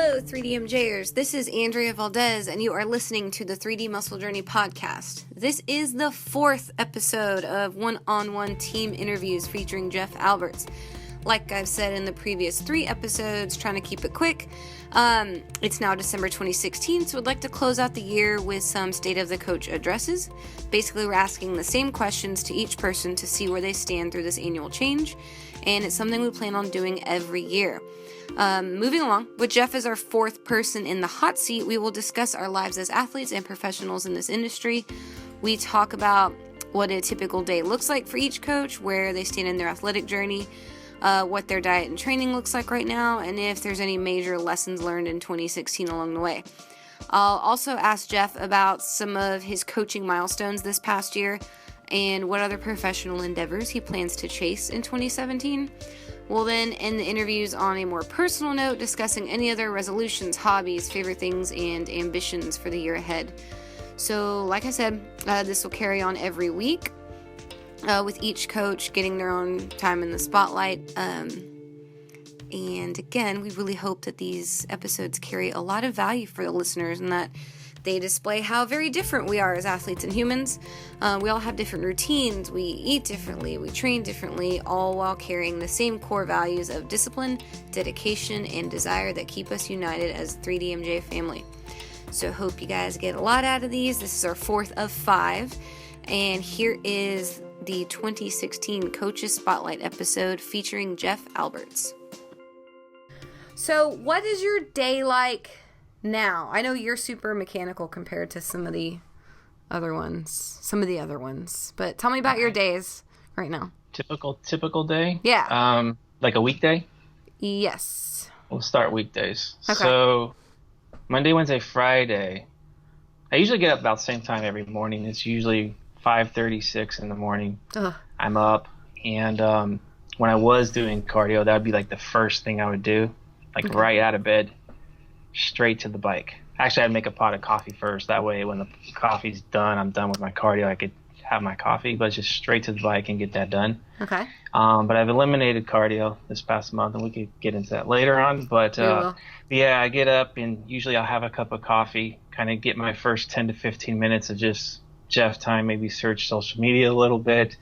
Hello, 3DMJers. This is Andrea Valdez, and you are listening to the 3D Muscle Journey podcast. This is the 4th episode of one-on-one team interviews featuring Jeff Alberts. Like I've said in the previous 3 episodes, trying to keep it quick. It's now December 2016, so I'd like to close out the year with some State of the Coach addresses. Basically, we're asking the same questions to each person to see where they stand through this annual change, and it's something we plan on doing every year. Moving along, with Jeff as our 4th person in the hot seat, we will discuss our lives as athletes and professionals in this industry. We talk about what a typical day looks like for each coach, where they stand in their athletic journey, what their diet and training looks like right now, and if there's any major lessons learned in 2016 along the way. I'll also ask Jeff about some of his coaching milestones this past year and what other professional endeavors he plans to chase in 2017. We'll then end the interviews on a more personal note, discussing any other resolutions, hobbies, favorite things, and ambitions for the year ahead. So, like I said, this will carry on every week, with each coach getting their own time in the spotlight. And again, we really hope that these episodes carry a lot of value for the listeners and that they display how very different we are as athletes and humans. We all have different routines, we eat differently, we train differently, all while carrying the same core values of discipline, dedication, and desire that keep us united as 3DMJ family. So hope you guys get a lot out of these. This is our 4th of 5, and here is the 2016 Coaches Spotlight episode featuring Jeff Alberts. So what is your day like now? I know you're super mechanical compared to some of the other ones, but tell me about your days right now. Typical day? Yeah. Like a weekday? Yes. We'll start weekdays. Okay. So Monday, Wednesday, Friday. I usually get up about the same time every morning. It's usually 5:36 in the morning. Ugh. I'm up, and when I was doing cardio, that would be like the first thing I would do, like Okay. right out of bed, straight to the bike. Actually, I'd make a pot of coffee first. That way, when the coffee's done, I'm done with my cardio. I could have my coffee, but just straight to the bike and get that done. Okay. But I've eliminated cardio this past month, and we could get into that later on. But yeah, I get up, and usually I'll have a cup of coffee, kind of get my first 10 to 15 minutes of just Jeff time, maybe search social media a little bit,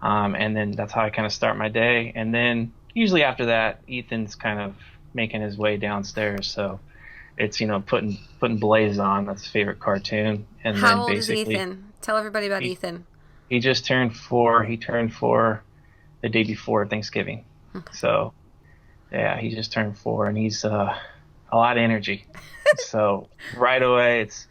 and then that's how I kind of start my day. And then usually after that, Ethan's kind of making his way downstairs, so it's, putting Blaze on. That's his favorite cartoon. And How then old is basically, Ethan? Tell everybody about Ethan. He just turned 4. He turned 4 the day before Thanksgiving. Okay. So yeah, he just turned 4, and he's a lot of energy. So right away it's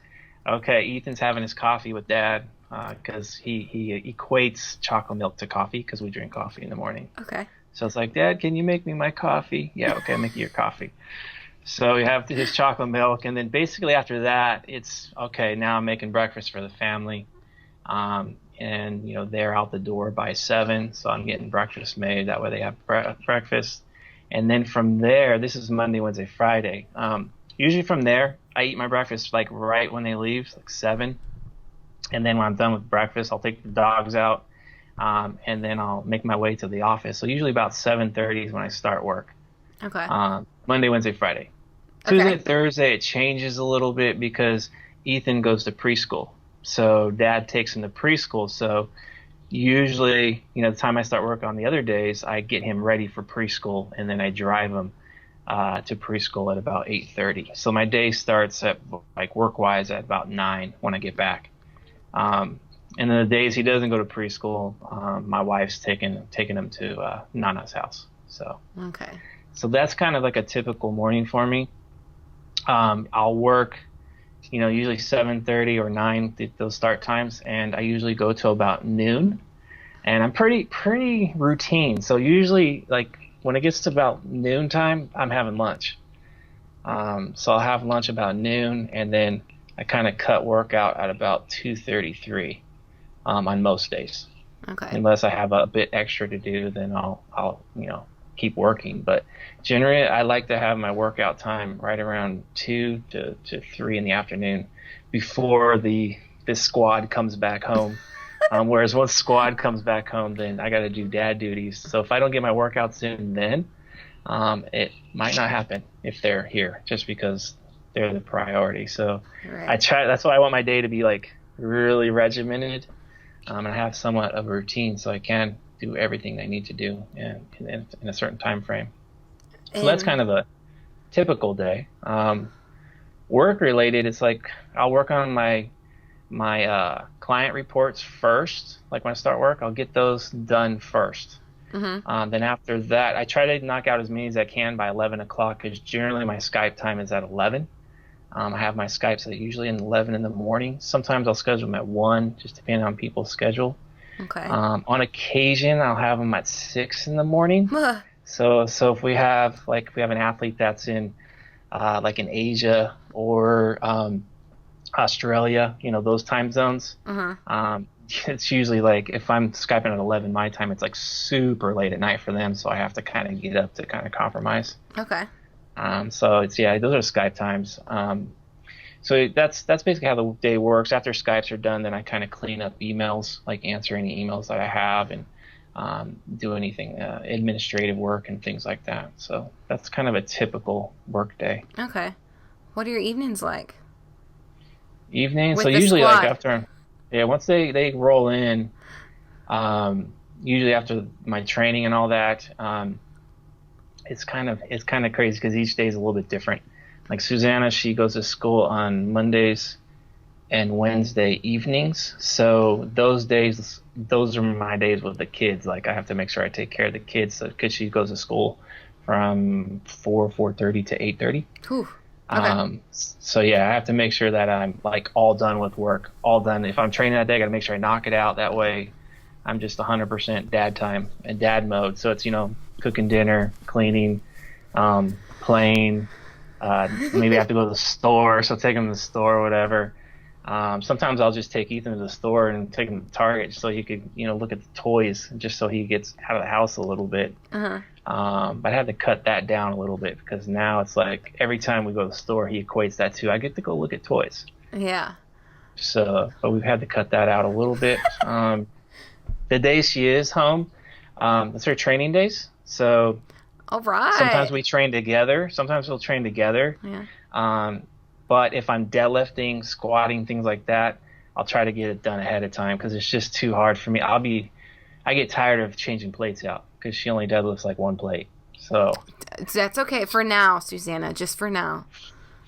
okay. Ethan's having his coffee with Dad because he equates chocolate milk to coffee because we drink coffee in the morning. Okay. So it's like, Dad, can you make me my coffee? Yeah, okay, I'll make you your coffee. So we have his chocolate milk, and then basically after that, it's okay. Now I'm making breakfast for the family, and they're out the door by 7, so I'm getting breakfast made. That way they have breakfast, and then from there, this is Monday, Wednesday, Friday. Usually from there, I eat my breakfast like right when they leave, like 7, and then when I'm done with breakfast, I'll take the dogs out, and then I'll make my way to the office. So usually about 7:30 is when I start work. Okay. Monday, Wednesday, Friday. Tuesday, Thursday, it changes a little bit because Ethan goes to preschool. So Dad takes him to preschool. So usually, the time I start work on the other days, I get him ready for preschool, and then I drive him to preschool at about 8:30. So my day starts at, like, work-wise at about 9 when I get back. And then the days he doesn't go to preschool, my wife's taking him to Nana's house. So Okay. So that's kind of like a typical morning for me. I'll work, usually 7:30 or 9, those start times, and I usually go till about noon. And I'm pretty routine. So usually, like, when it gets to about noon time, I'm having lunch. So I'll have lunch about noon, and then I kind of cut workout at about 2:33 on most days. Okay. Unless I have a bit extra to do, then I'll keep working. But generally, I like to have my workout time right around 2 to 3 in the afternoon before this squad comes back home. Whereas once squad comes back home, then I got to do dad duties. So if I don't get my workouts in then, it might not happen if they're here just because they're the priority. So Right. that's why I want my day to be like really regimented. And I have somewhat of a routine so I can do everything I need to do in a certain time frame. So that's kind of a typical day. Work related, it's like I'll work on my client reports first. Like when I start work, I'll get those done first. Then after that, I try to knock out as many as I can by 11 o'clock because generally my Skype time is at 11. I have my Skypes at usually at 11 in the morning. Sometimes I'll schedule them at 1, just depending on people's schedule. Okay. On occasion, I'll have them at 6 in the morning. So if we have an athlete that's in like in Asia or Australia, those time zones. It's usually like if I'm Skyping at 11 my time, it's like super late at night for them, so I have to kind of get up to kind of compromise. Okay. So those are Skype times. So that's basically how the day works. After Skypes are done, then I kind of clean up emails, like answer any emails that I have and do anything administrative work and things like that. So that's kind of a typical work day. Okay. What are your evenings like? Evening. With So the usually squad. like after, once they roll in, usually after my training and all that, it's kind of crazy because each day is a little bit different. Like Susanna, she goes to school on Mondays and Wednesday evenings. So those are my days with the kids. Like I have to make sure I take care of the kids because she goes to school from 4:30 to 8:30. Ooh. Okay. So I have to make sure that I'm like all done with work, all done. If I'm training that day, I got to make sure I knock it out. That way I'm just 100% dad time and dad mode. So it's, cooking dinner, cleaning, playing, maybe I have to go to the store. So take him to the store or whatever. Sometimes I'll just take Ethan to the store and take him to Target so he could, look at the toys just so he gets out of the house a little bit. But I had to cut that down a little bit because now it's like every time we go to the store, he equates that to I get to go look at toys. Yeah. So, but we've had to cut that out a little bit. The days she is home, it's her training days. So All right. sometimes we train together. Sometimes we'll train together. Yeah. But if I'm deadlifting, squatting, things like that, I'll try to get it done ahead of time because it's just too hard for me. I get tired of changing plates out because she only deadlifts like one plate. So That's okay for now, Susanna. Just for now.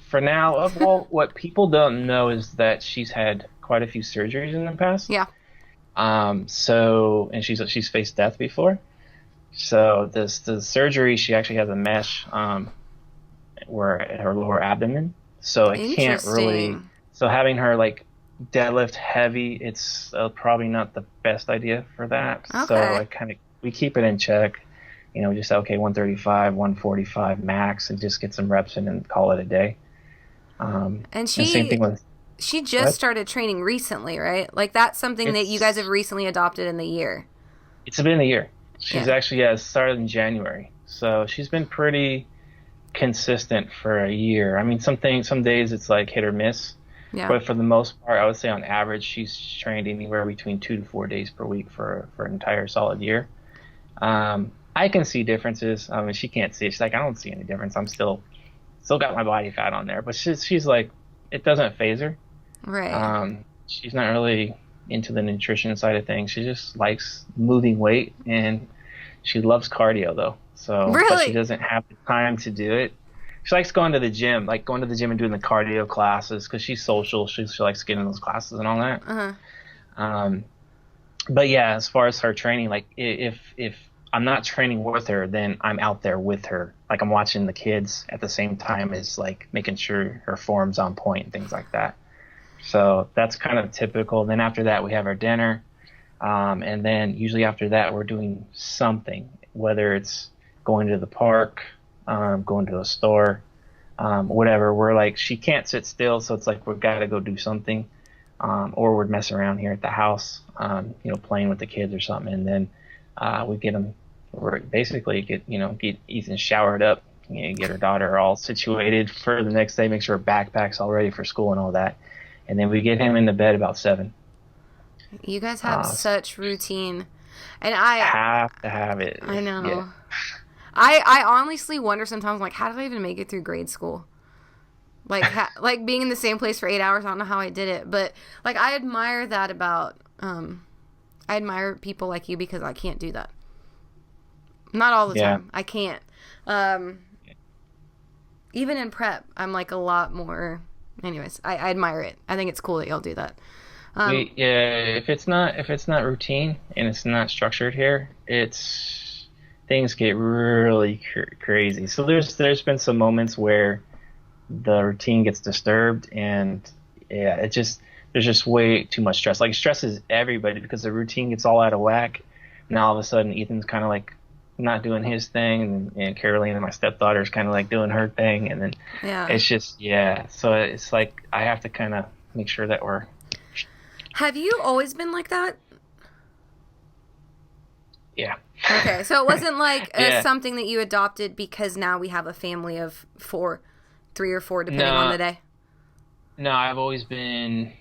for now, well, what people don't know is that she's had quite a few surgeries in the past. Yeah. And she's faced death before. So the surgery, she actually has a mesh where her lower abdomen. So I can't really. Interesting. So having her like deadlift heavy, it's probably not the best idea for that. Okay. So we keep it in check. We just say, okay, 135, 145 max, and just get some reps in and call it a day. And same thing with. She just started training recently, right? Like that's something that you guys have recently adopted in the year. It's been a year. She's Yeah. actually started in January, so she's been pretty consistent for a year. I mean, some days it's like hit or miss, Yeah. but for the most part, I would say on average she's trained anywhere between 2 to 4 days per week for an entire solid year. I can see differences. I mean, she can't see it. She's like, I don't see any difference. I'm still got my body fat on there, but she's like, it doesn't phase her. Right. She's not really into the nutrition side of things. She just likes moving weight, and she loves cardio though. So Really? But she doesn't have the time to do it. She likes going to the gym, and doing the cardio classes because she's social. She likes getting in those classes and all that. But yeah, as far as her training, like if I'm not training with her, then I'm out there with her. Like I'm watching the kids at the same time as like making sure her form's on point and things like that. So that's kind of typical. Then after that, we have our dinner. And then usually after that, we're doing something, whether it's going to the park, going to a store, whatever. We're like, she can't sit still. So it's like, we've got to go do something. Or we're messing around here at the house, playing with the kids or something. And then we get them, get Ethan showered up, get her daughter all situated for the next day, make sure her backpack's all ready for school and all that. And then we get him into bed about 7. You guys have such routine. And I have to have it. I know. Yeah. I honestly wonder sometimes, like, how did I even make it through grade school? Like, like being in the same place for 8 hours. I don't know how I did it, but like I admire that about. I admire people like you because I can't do that. Not all the time. I can't. Even in prep, I'm like a lot more. Anyways, I admire it. I think it's cool that y'all do that. If it's not routine and it's not structured here, things get really crazy. So there's been some moments where the routine gets disturbed, and there's just way too much stress. Like, it stresses everybody because the routine gets all out of whack. Now all of a sudden Ethan's kind of like not doing his thing, and Caroline and my stepdaughter's kind of like doing her thing, and then it's just so it's like I have to kind of make sure that we're. Have you always been like that? Yeah. Okay, so it wasn't like something that you adopted because now we have a family of 3 or 4 depending on the day. No, I've always been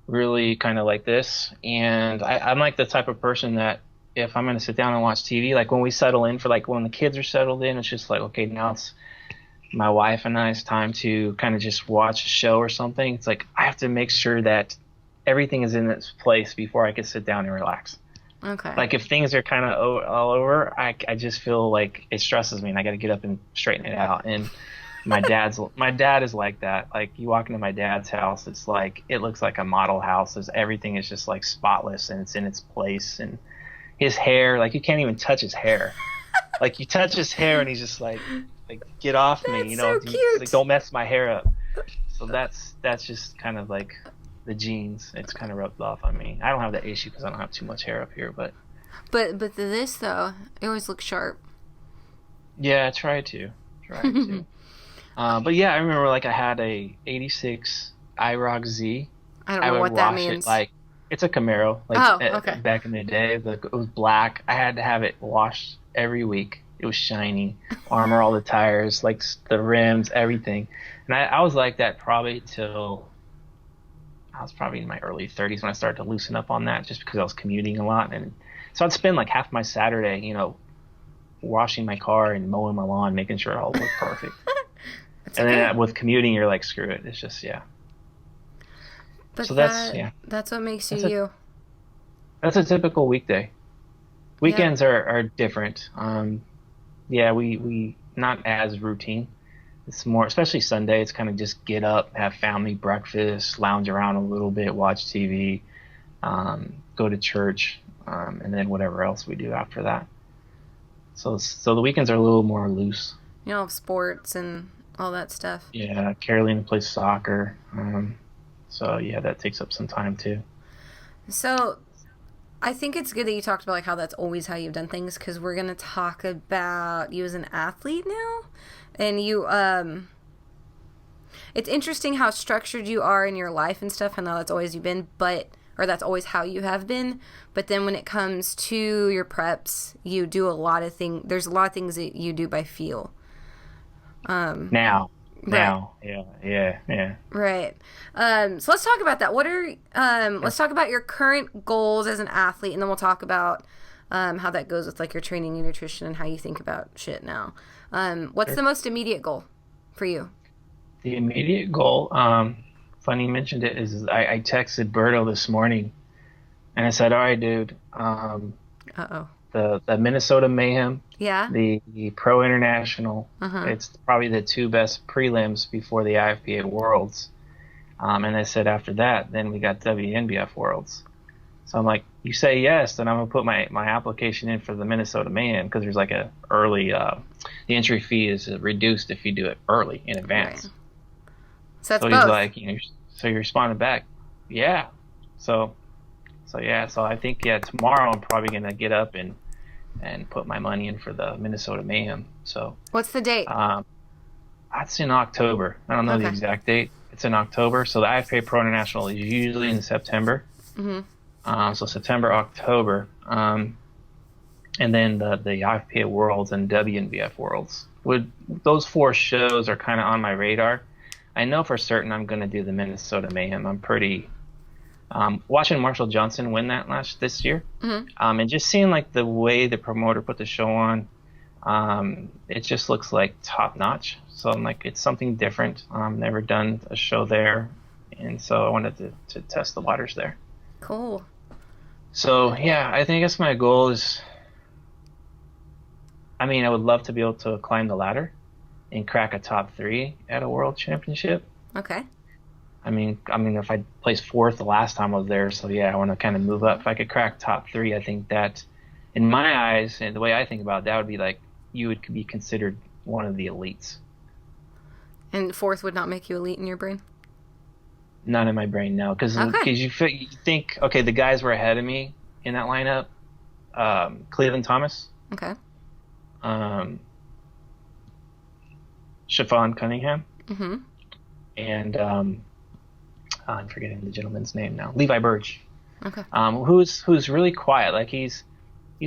really kind of like this, and I'm like the type of person that if I'm going to sit down and watch TV, like when we settle in for like when the kids are settled in, it's just like, okay, now it's my wife and I's time to kind of just watch a show or something. It's like I have to make sure that everything is in its place before I can sit down and relax. Okay. Like if things are kind of all over, I just feel like it stresses me, and I got to get up and straighten it out. And my dad is like that. Like you walk into my dad's house, it's like it looks like a model house. Everything is just like spotless and it's in its place. And his hair, like you can't even touch his hair. Like you touch his hair and he's just like get off me, you know. So cute. Like, don't mess my hair up. So that's just kind of like the genes. It's kind of rubbed off on me. I don't have that issue because I don't have too much hair up here, but this though, it always looks sharp. Yeah, I try to. But yeah, I remember like I had a '86 IROC Z. I don't know what that means. It's a Camaro. Like okay. Back in the day, it was black. I had to have it washed every week. It was shiny, armor all the tires, like the rims, everything. And I was like that probably till I was probably in my early 30s when I started to loosen up on that, just because I was commuting a lot. And so I'd spend like half my Saturday, you know, washing my car and mowing my lawn, making sure it all looked perfect. And then with commuting, you're like, screw it. It's just, But so that's what makes you. That's a typical weekday. Weekends are different. We not as routine. It's more, especially Sunday, it's kind of just get up, have family breakfast, lounge around a little bit, watch TV, go to church, and then whatever else we do after that. So the weekends are a little more loose. You know, sports and all that stuff. Yeah, Carolina plays soccer. So that takes up some time too. So I think it's good that you talked about like how that's always how you've done things, because we're going to talk about you as an athlete now. And you, it's interesting how structured you are in your life and stuff. I know that's always you've been, or that's always how you have been. But then when it comes to your preps, you do a lot of things. There's a lot of things that you do by feel. Now, yeah. Right. So let's talk about that. Let's talk about your current goals as an athlete, and then we'll talk about how that goes with like your training and nutrition and how you think about shit now. What's the most immediate goal for you? The immediate goal, funny you mentioned it, is I texted Berto this morning, and I said, all right, dude, the Minnesota Mayhem, the Pro International, it's probably the 2 best prelims before the IFBA Worlds. And I said after that, then we got WNBF Worlds. So I'm like, you say yes, then I'm going to put my application in for the Minnesota Mayhem, because there's like a early, the entry fee is reduced if you do it early in advance. Right. So that's so both. He's like, so you responded back, yeah. So I think, tomorrow I'm probably going to get up and put my money in for the Minnesota Mayhem. So what's the date? That's in October. I don't know the exact date. It's in October. So the IFBA Pro International is usually in September. So September, October, and then the IFBA Worlds and WNBF Worlds. Those 4 shows are kind of on my radar. I know for certain I'm going to do the Minnesota Mayhem. I'm pretty watching Marshall Johnson win that this year, and just seeing like the way the promoter put the show on. It just looks like top notch. So I'm like, it's something different. Never done a show there, and so I wanted to test the waters there. Cool. So yeah, I think that's my goal is, I mean, I would love to be able to climb the ladder and crack a top three at a world championship. Okay. I mean, if I placed fourth the last time I was there, so yeah, I want to kind of move up. If I could crack top three, I think that, in my eyes, and the way I think about it, that would be like you would be considered one of the elites. And fourth would not make you elite in your brain? Not in my brain, no, because Okay. you think, okay, the guys were ahead of me in that lineup. Cleveland Thomas, Okay. um, Siobhan Cunningham, Mm-hmm. and I'm forgetting the gentleman's name now. Levi Burge, Okay. who's really quiet. Like he's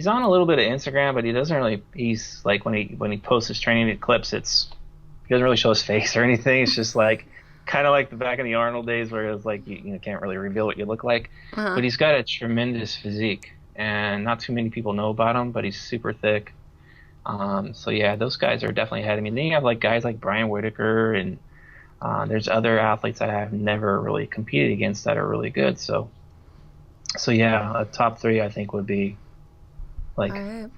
on a little bit of Instagram, but he doesn't really. He's like when he posts his training clips, he doesn't really show his face or anything. It's just like kind of like the back in the Arnold days where it was like you can't really reveal what you look like. Uh-huh. But he's got a tremendous physique, and not too many people know about him. But he's super thick. So yeah, those guys are definitely ahead of me. Then you have like guys like Brian Whitaker, and there's other athletes that I have never really competed against that are really good. So yeah, a top three I think would be like All right.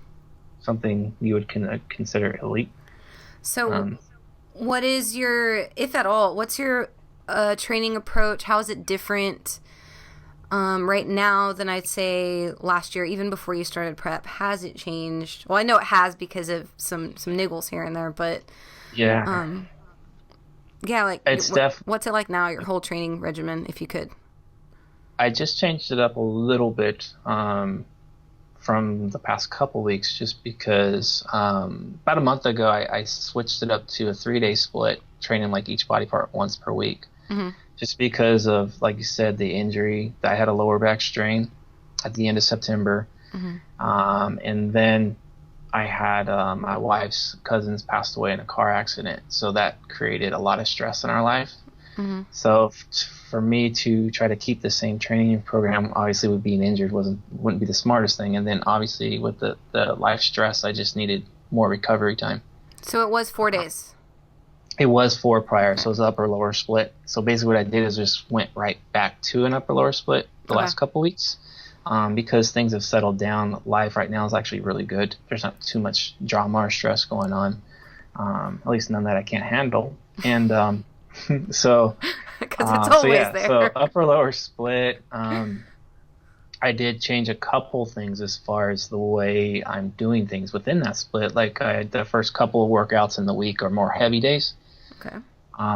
something you would consider elite. So, what is your, if at all, what's your training approach? How is it different right now than I'd say last year, even before you started prep? Has it changed? Well, I know it has because of some niggles here and there, but Yeah, yeah, like it's what's it like now? Your whole training regimen, if you could. I just changed it up a little bit from the past couple weeks, just because about a month ago I switched it up to a 3-day split, training like each body part once per week. Mm-hmm. Just because of, like you said, the injury. I had a lower back strain at the end of September. Mm-hmm. And then I had my wife's cousins passed away in a car accident. So that created a lot of stress in our life. Mm-hmm. So for me to try to keep the same training program, obviously with being injured wouldn't be the smartest thing. And then obviously with the life stress, I just needed more recovery time. So it was 4 days. It was 4 prior, so it was upper lower split. So basically what I did is just went right back to an upper lower split the last couple weeks. Because things have settled down. Life right now is actually really good. There's not too much drama or stress going on, at least none that I can't handle. And so, because it's always there. So upper lower split. I did change a couple things as far as the way I'm doing things within that split. Like the first couple of workouts in the week are more heavy days. Okay.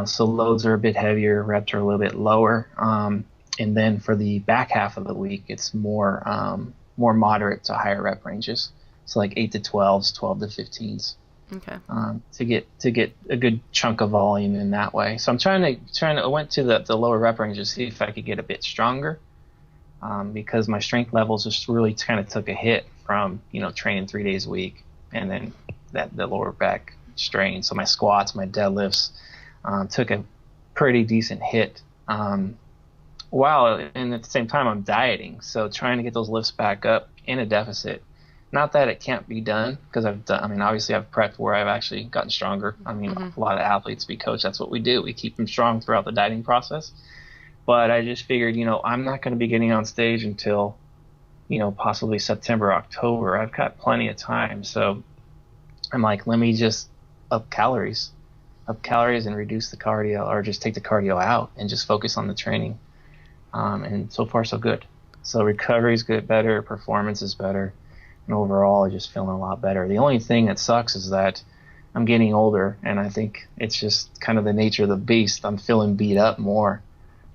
So loads are a bit heavier, reps are a little bit lower. And then for the back half of the week, it's more moderate to higher rep ranges. So like 8 to 12s, 12 to 15s. Okay. To get a good chunk of volume in that way. So I'm trying to I went to the lower rep range to see if I could get a bit stronger. Because my strength levels just really kind of took a hit from training 3 days a week, and then the lower back strain. So my squats, my deadlifts took a pretty decent hit. While and at the same time I'm dieting, so trying to get those lifts back up in a deficit. Not that it can't be done, because obviously I've prepped where I've actually gotten stronger. A lot of athletes we coach, that's what we do. We keep them strong throughout the dieting process. But I just figured, I'm not going to be getting on stage until, possibly September, October. I've got plenty of time. So I'm like, let me just up calories and reduce the cardio, or just take the cardio out and just focus on the training. And so far, so good. So recovery is good, better, performance is better, and overall, I'm just feeling a lot better. The only thing that sucks is that I'm getting older, and I think it's just kind of the nature of the beast. I'm feeling beat up more.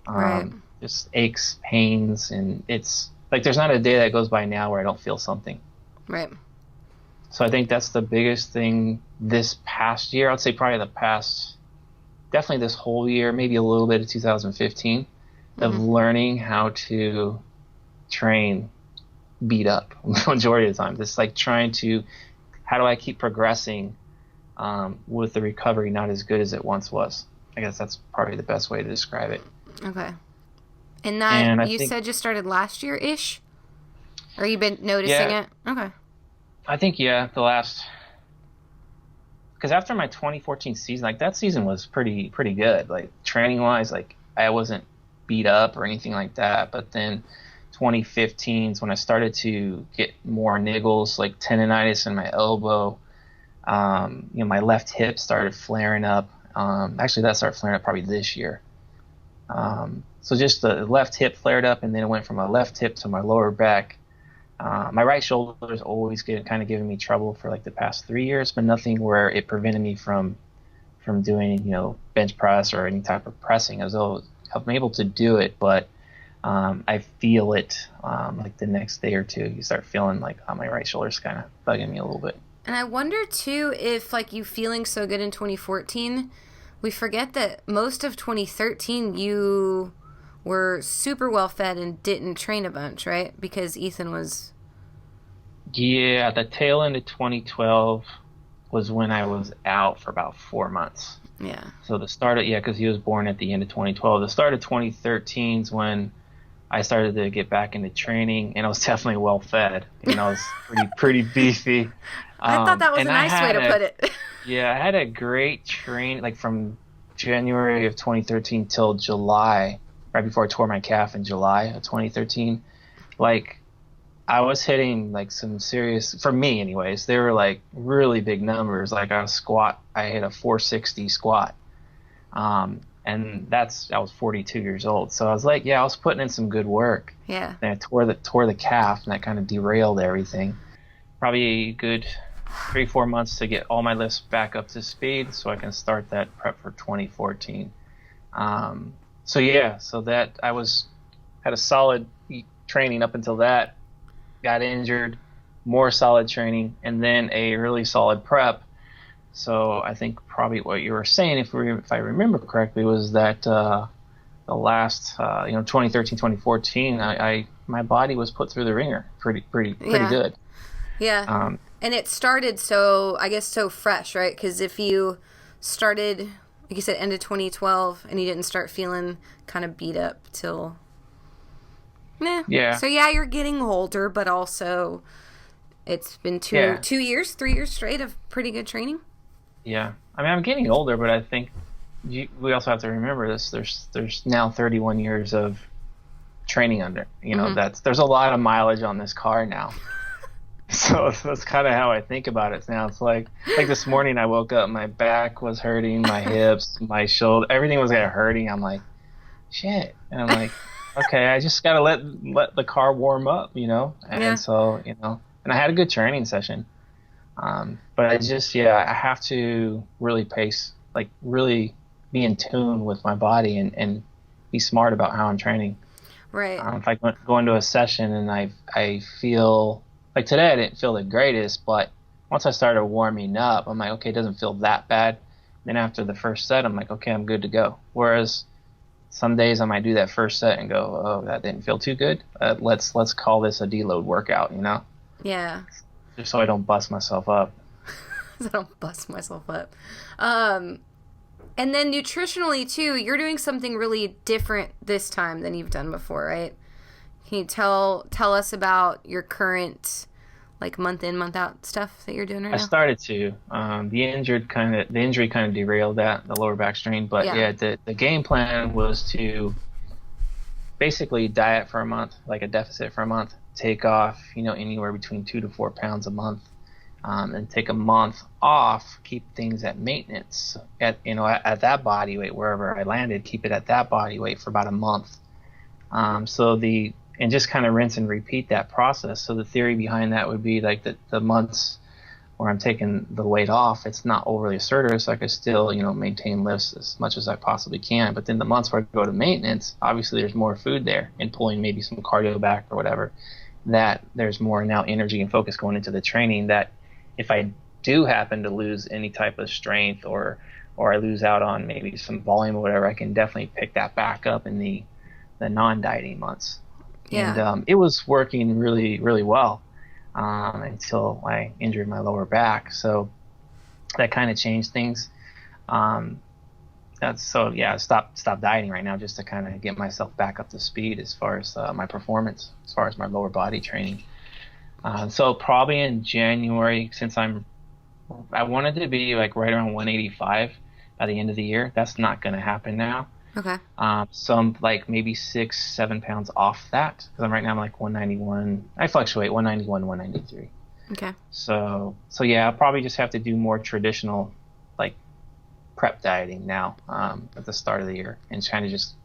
Right. Just aches, pains, and it's like there's not a day that goes by now where I don't feel something. Right. So I think that's the biggest thing this past year. I'd say probably definitely this whole year, maybe a little bit of 2015, of learning how to train beat up majority of the time. Just like how do I keep progressing with the recovery not as good as it once was? I guess that's probably the best way to describe it. Okay. And you said just started last year-ish? Or you been noticing it? Okay. I think, the last because after my 2014 season, like that season was pretty good. Like training wise, like I wasn't beat up or anything like that. But then 2015 is when I started to get more niggles, like tendonitis in my elbow. My left hip started flaring up. Actually, that started flaring up probably this year. So just the left hip flared up, and then it went from my left hip to my lower back. My right shoulder is always kind of giving me trouble for like the past 3 years, but nothing where it prevented me from doing, bench press or any type of pressing. I'm able to do it, but I feel it like the next day or two. You start feeling like my right shoulder's kind of bugging me a little bit. And I wonder too if like you feeling so good in 2014, we forget that most of 2013 you were super well fed and didn't train a bunch, right? Because Ethan was... Yeah, the tail end of 2012 was when I was out for about 4 months. Yeah. So the start of, because he was born at the end of 2012. The start of 2013 is when I started to get back into training, and I was definitely well fed. I was pretty beefy. I thought that was a nice way to put it. Yeah, I had a great train, like from January of 2013 till July, right before I tore my calf in July of 2013. Like, I was hitting like some serious, for me anyways, they were like really big numbers. Like I hit a 460 squat. And I was 42 years old. So I was like, I was putting in some good work. Yeah. And I tore the calf, and that kind of derailed everything. Probably a good 3-4 months to get all my lifts back up to speed so I can start that prep for 2014. So that I had a solid training up until that. Got injured, more solid training, and then a really solid prep. So I think probably what you were saying, if I remember correctly, was that the last 2013, 2014, my body was put through the ringer pretty good. Yeah. And it started so fresh, right? Because if you started, like you said, end of 2012, and you didn't start feeling kind of beat up till... Yeah. So you're getting older, but also it's been 3 years straight of pretty good training. Yeah. I mean, I'm getting older, but I think we also have to remember this. There's now 31 years of training under. There's a lot of mileage on this car now. So that's kind of how I think about it now. It's like this morning I woke up, my back was hurting, my hips, my shoulder, everything was hurting. I'm like, shit. And I'm like, okay, I just gotta let the car warm up, And so, and I had a good training session. But I have to really pace, like really be in tune with my body and be smart about how I'm training. Right. If I go into a session and I feel like today I didn't feel the greatest, but once I started warming up, I'm like, okay, it doesn't feel that bad. Then after the first set, I'm like, okay, I'm good to go. Whereas some days I might do that first set and go, oh, that didn't feel too good. Let's call this a deload workout, Yeah. Just so I don't bust myself up. So I don't bust myself up. And then nutritionally too, you're doing something really different this time than you've done before, right? Can you tell us about your current, like month in, month out stuff that you're doing right now? I started to. The injury kind of derailed the lower back strain. But the game plan was to basically diet for a month, like a deficit for a month, take off, anywhere between 2 to 4 pounds a month, and take a month off, keep things at maintenance at that body weight, wherever I landed, keep it at that body weight for about a month. And just kind of rinse and repeat that process. So the theory behind that would be like the months where I'm taking the weight off, it's not overly assertive, so I could still, maintain lifts as much as I possibly can. But then the months where I go to maintenance, obviously there's more food there and pulling maybe some cardio back or whatever, that there's more now energy and focus going into the training, that if I do happen to lose any type of strength or I lose out on maybe some volume or whatever, I can definitely pick that back up in the non-dieting months. Yeah. And it was working really, really well until I injured my lower back. So that kind of changed things. I stopped dieting right now just to kind of get myself back up to speed as far as my performance, as far as my lower body training. So probably in January, since I'm I wanted to be like right around 185 by the end of the year. That's not going to happen now. Okay. So I'm like maybe 6, 7 pounds off that because I'm like 191. I fluctuate 191, 193. Okay. So yeah, I'll probably just have to do more traditional like prep dieting now at the start of the year and kind of just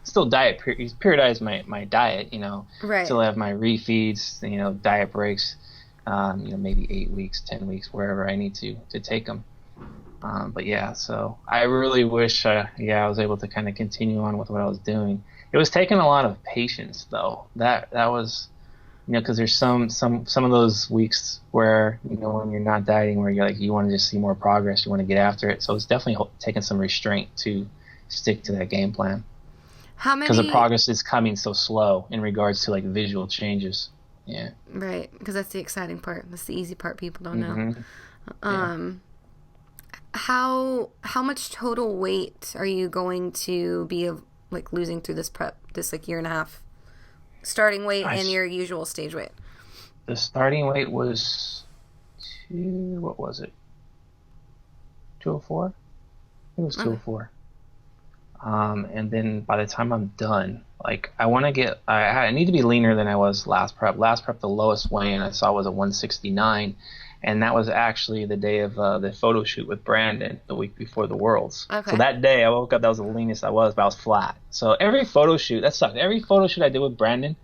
still periodize my diet, Right. still have my refeeds, diet breaks, maybe 8 weeks, 10 weeks, wherever I need to take them. But yeah, so I really wish, I was able to kind of continue on with what I was doing. It was taking a lot of patience though. That was, because there's some of those weeks where, when you're not dieting, where you're like, you want to just see more progress, you want to get after it. So it's definitely taking some restraint to stick to that game plan. How many? Because the progress is coming so slow in regards to like visual changes. Yeah. Right, because that's the exciting part. That's the easy part people don't know. Yeah. How much total weight are you going to be like losing through this prep, this like year and a half? Starting weight and your usual stage weight. The starting weight was what was it? 204? It was 204. And then by the time I'm done, like I need to be leaner than I was last prep. Last prep, the lowest weigh-in I saw was a 169. And that was actually the day of the photo shoot with Brandon the week before the Worlds. Okay. So that day I woke up, that was the leanest I was, but I was flat. So every photo shoot, that sucked. Every photo shoot I did with Brandon,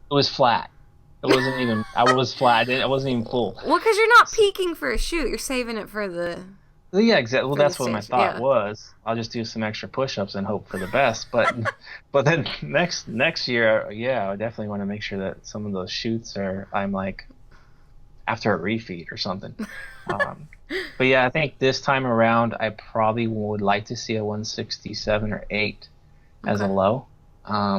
it was flat. It wasn't even, I was flat. I wasn't even full. Well, because you're not peaking for a shoot. You're saving it for the... Yeah, exactly. Well, that's what my thought was. I'll just do some extra push-ups and hope for the best. But then next year, yeah, I definitely want to make sure that some of those shoots I'm like after a refeed or something. But yeah, I think this time around, I probably would like to see a 167 or 8 as a low,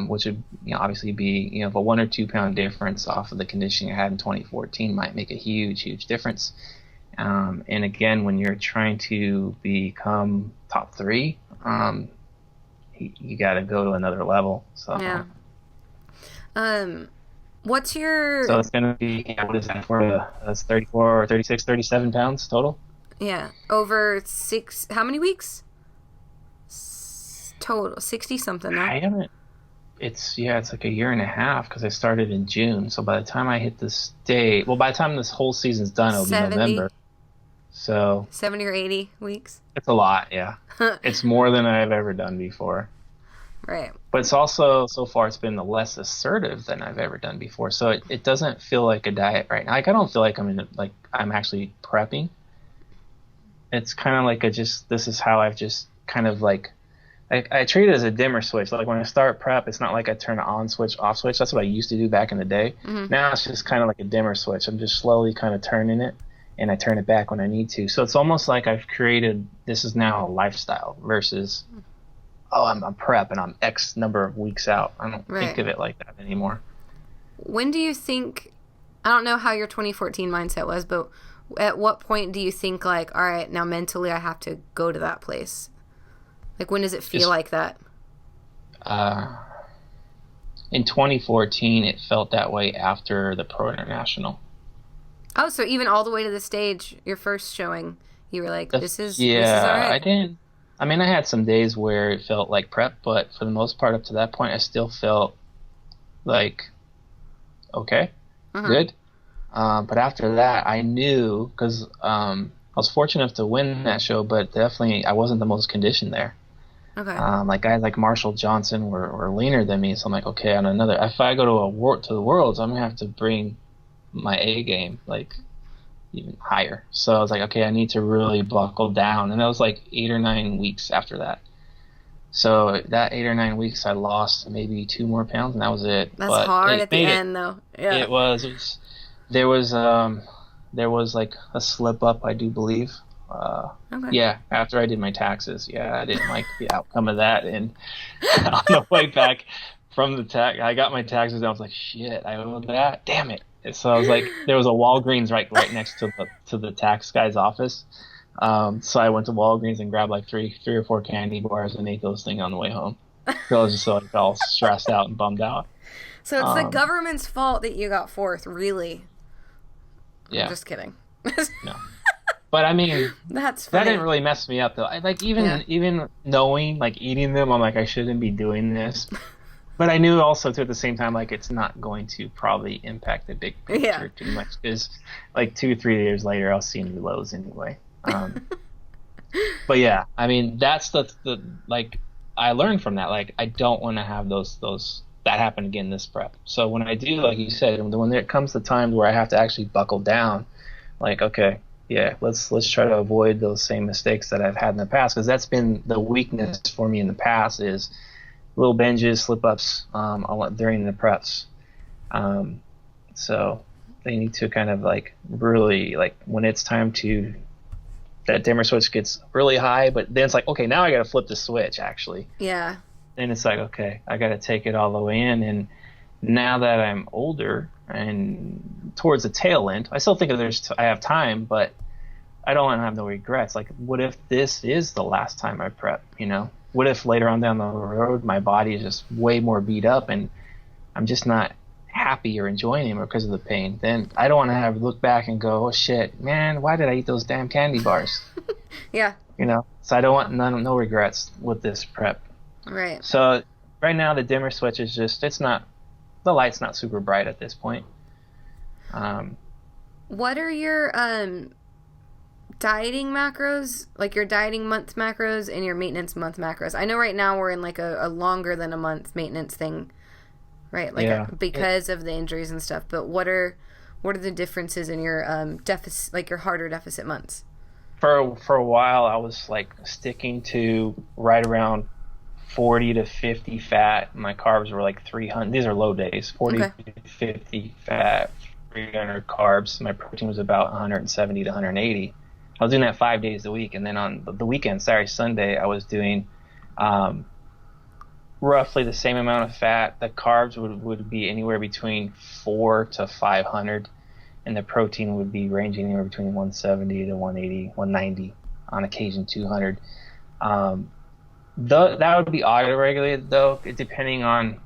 which would obviously be a 1 or 2 pound difference off of the conditioning I had in 2014 might make a huge difference. And again, when you're trying to become top 3, you got to go to another level. So yeah. What's your... So it's going to be, what is that for? That's 34 or 36, 37 pounds total? Yeah. Over 6, how many weeks? Total, 60 something, no? I haven't, it's like a year and a half because I started in June. So by the time I hit this date, by the time this whole season's done, it'll 70? be November. So 70 or 80 weeks? It's a lot, yeah. It's more than I've ever done before. Right. But it's also, so far, it's been the less assertive than I've ever done before. So it doesn't feel like a diet right now. Like I don't feel like I'm actually prepping. It's kind of like this is how I've just kind of like, I treat it as a dimmer switch. Like when I start prep, it's not like I turn an on switch, off switch. That's what I used to do back in the day. Mm-hmm. Now it's just kind of like a dimmer switch. I'm just slowly kind of turning it, and I turn it back when I need to. So it's almost like I've created, this is now a lifestyle versus, I'm prep and I'm X number of weeks out. I don't think of it like that anymore. When do you think, I don't know how your 2014 mindset was, but at what point do you think like, all right, now mentally I have to go to that place? Like when does it feel like that? In 2014, it felt that way after the Pro International. Oh, so even all the way to the stage, your first showing, you were like, this is all I right. didn't. I mean, I had some days where it felt like prep, but for the most part, up to that point, I still felt like, okay, good. But after that, I knew, because I was fortunate enough to win that show, but definitely I wasn't the most conditioned there. Okay. Like guys like Marshall Johnson were leaner than me, so I'm like, okay, on another, if I go to the Worlds, I'm gonna have to bring my A game like even higher. So I was like, okay, I need to really buckle down, and that was like 8 or 9 weeks after that. So that 8 or 9 weeks, I lost maybe 2 more pounds, and that was it. That's hard at the end, though. Yeah, it was. There was like a slip up, I do believe. Okay. Yeah, after I did my taxes. Yeah, I didn't like the outcome of that, and on the way back from the tax, I got my taxes, and I was like, shit, I owed that. Damn it. So I was like, there was a Walgreens right next to the tax guy's office. So I went to Walgreens and grabbed like three or 4 candy bars and ate those things on the way home. So I was just like all stressed out and bummed out. So it's the government's fault that you got 4th, really? Yeah. I'm just kidding. No. But I mean, That's that funny. didn't really mess me up though. Even knowing like eating them, I'm like I shouldn't be doing this. But I knew also too at the same time like it's not going to probably impact the big Yeah. picture too much because like 2 or 3 years later I'll see new lows anyway. But yeah, I mean that's the like I learned from that. Like I don't want to have those that happen again this prep. So when I do, like you said, when there comes the time where I have to actually buckle down, like okay, yeah, let's try to avoid those same mistakes that I've had in the past because that's been the weakness for me in the past is little binges, slip ups during the preps. So they need to kind of like really like when it's time to that dimmer switch gets really high, but then it's like okay, now I got to flip the switch actually. Yeah. Then it's like okay, I got to take it all the way in. And now that I'm older and towards the tail end, I still think I have time, but I don't want to have no regrets. Like, what if this is the last time I prep? You know, what if later on down the road my body is just way more beat up and I'm just not happy or enjoying it because of the pain? Then I don't want to have look back and go, oh shit, man, why did I eat those damn candy bars? Yeah. You know, so I don't want no regrets with this prep. Right. So right now the dimmer switch is just the light's not super bright at this point. What are your dieting macros, like your dieting month macros and your maintenance month macros? I know right now we're in like a longer than a month maintenance thing, right? Like Yeah. because of the injuries and stuff. But what are the differences in your deficit, like your harder deficit months? For a while I was like sticking to right around 40 to 50 fat. My carbs were like 300. These are low days. 40 Okay. to 50 fat, 300 carbs. My protein was about 170 to 180. I was doing that 5 days a week, and then on the weekend, Saturday, Sunday, I was doing roughly the same amount of fat. The carbs would be anywhere between 4 to 500, and the protein would be ranging anywhere between 170 to 180, 190, on occasion 200. That would be auto-regulated though, depending on,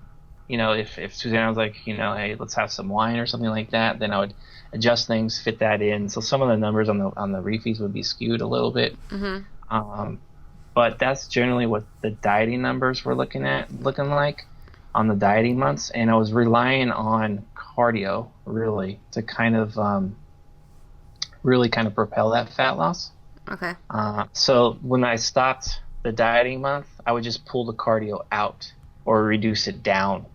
you know, if Susanna was like, you know, hey, let's have some wine or something like that, then I would adjust things, fit that in. So some of the numbers on the refeeds would be skewed a little bit. Mm-hmm. But that's generally what the dieting numbers were looking like on the dieting months, and I was relying on cardio really to kind of propel that fat loss. Okay. So when I stopped the dieting month, I would just pull the cardio out or reduce it down,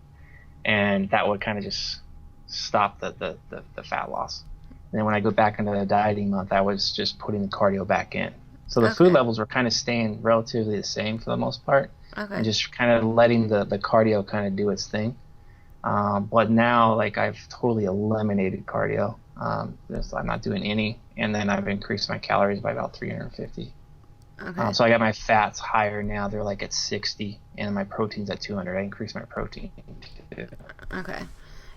and that would kind of just stop the fat loss. And then when I go back into the dieting month, I was just putting the cardio back in. So the food levels were kind of staying relatively the same for the most part, and just kind of letting the cardio kind of do its thing. But now, like, I've totally eliminated cardio. I'm not doing any, and then I've increased my calories by about 350. Okay. So I got my fats higher now. They're like at 60, and my protein's at 200. I increased my protein too. Okay.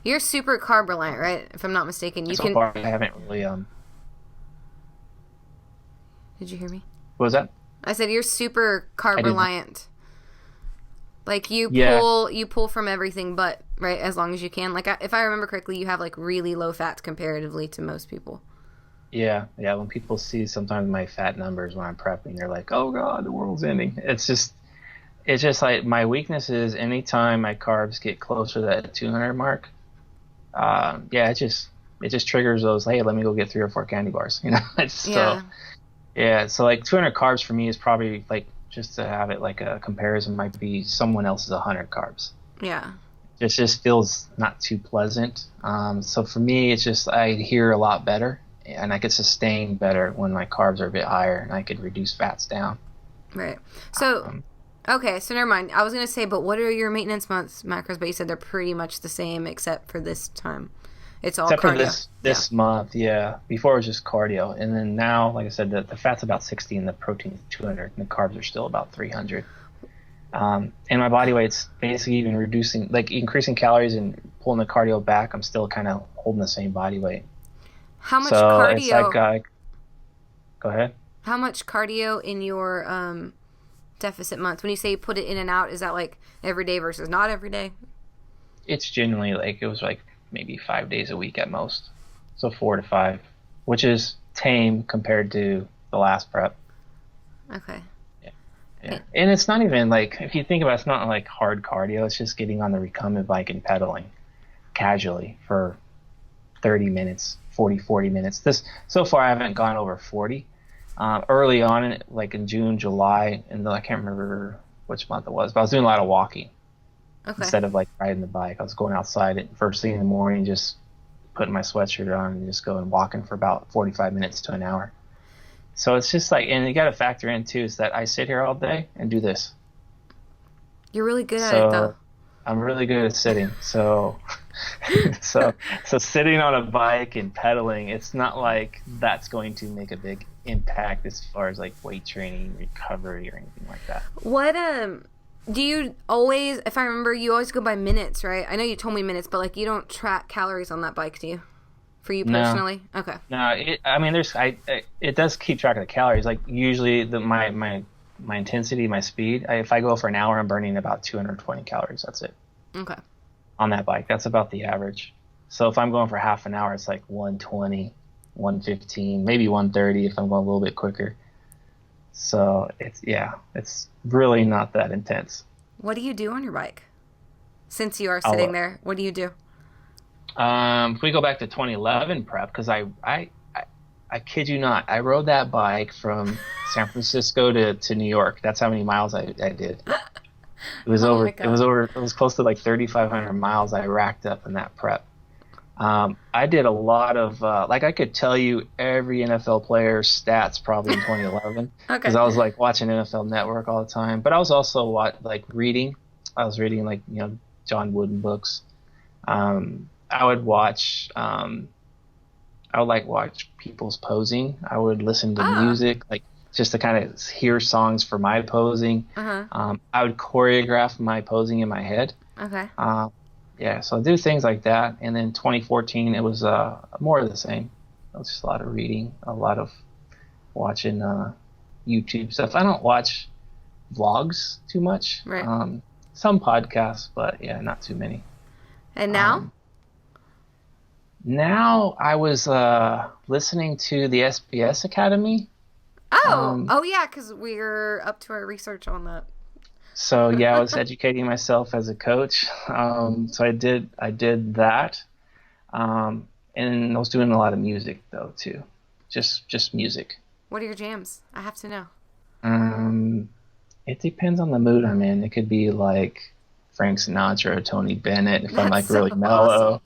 You're super carb reliant, right? If I'm not mistaken. So far, I haven't really. Did you hear me? What was that? I said you're super carb reliant. Like you pull from everything, but right as long as you can. Like if I remember correctly, you have like really low fats comparatively to most people. Yeah. When people see sometimes my fat numbers when I'm prepping, they're like, "Oh God, the world's ending." It's just like my weakness is anytime my carbs get closer to that 200 mark. It just triggers those. Hey, let me go get 3 or 4 candy bars. You know. So like 200 carbs for me is probably like, just to have it like a comparison, might be someone else's 100 carbs. Yeah. It just feels not too pleasant. So for me, it's just I adhere a lot better, and I could sustain better when my carbs are a bit higher, and I could reduce fats down. Right. So, okay, so never mind. I was going to say, but what are your maintenance months macros? But you said they're pretty much the same except for this time. It's all except cardio. for this month, yeah. Before it was just cardio, and then now, like I said, the fat's about 60 and the protein's 200, and the carbs are still about 300. And my body weight's basically even reducing, like increasing calories and pulling the cardio back. I'm still kind of holding the same body weight. How much cardio? It's like, go ahead. How much cardio in your deficit month? When you say you put it in and out, is that like every day versus not every day? It's generally like, it was like maybe 5 days a week at most. So 4 to 5, which is tame compared to the last prep. Okay. Yeah. And it's not even like, if you think about it, it's not like hard cardio. It's just getting on the recumbent bike and pedaling casually for 30 minutes, 40 minutes. So far I haven't gone over 40. Early on, like in June, July, and I can't remember which month it was, but I was doing a lot of walking instead of like riding the bike. I was going outside first thing in the morning, just putting my sweatshirt on and just going walking for about 45 minutes to an hour. So it's just like, and you got to factor in too, is that I sit here all day and do this. You're really good at it though. I'm really good at sitting. So sitting on a bike and pedaling, it's not like that's going to make a big impact as far as like weight training, recovery, or anything like that. What do you always, if I remember, you always go by minutes, right? I know you told me minutes, but like you don't track calories on that bike, do you? For you personally? No. Okay. No, it does keep track of the calories. Like usually my intensity, my speed, if I go for an hour, I'm burning about 220 calories. That's it. Okay. On that bike, that's about the average. So if I'm going for half an hour, it's like 120, 115, maybe 130 if I'm going a little bit quicker. So it's really not that intense. What do you do on your bike? Since you are sitting there, what do you do? If we go back to 2011 prep, because I kid you not, I rode that bike from San Francisco to New York. That's how many miles I did. It was it was close to like 3,500 miles I racked up in that prep. I did a lot of, like I could tell you every NFL player's stats probably in 2011 because I was like watching NFL Network all the time. But I was also reading. I was reading like, John Wooden books. I would watch people's posing. I would listen to music, like just to kind of hear songs for my posing. I would choreograph my posing in my head. Okay. So I do things like that. And then 2014, it was more of the same. It was just a lot of reading, a lot of watching YouTube stuff. I don't watch vlogs too much. Right. Some podcasts, but not too many. And now? Now I was listening to the SBS Academy. Yeah, because we're up to our research on that. So I was educating myself as a coach. So I did that, and I was doing a lot of music though too, just music. What are your jams? I have to know. It depends on the mood I'm in. It could be like Frank Sinatra or Tony Bennett if I'm like really mellow.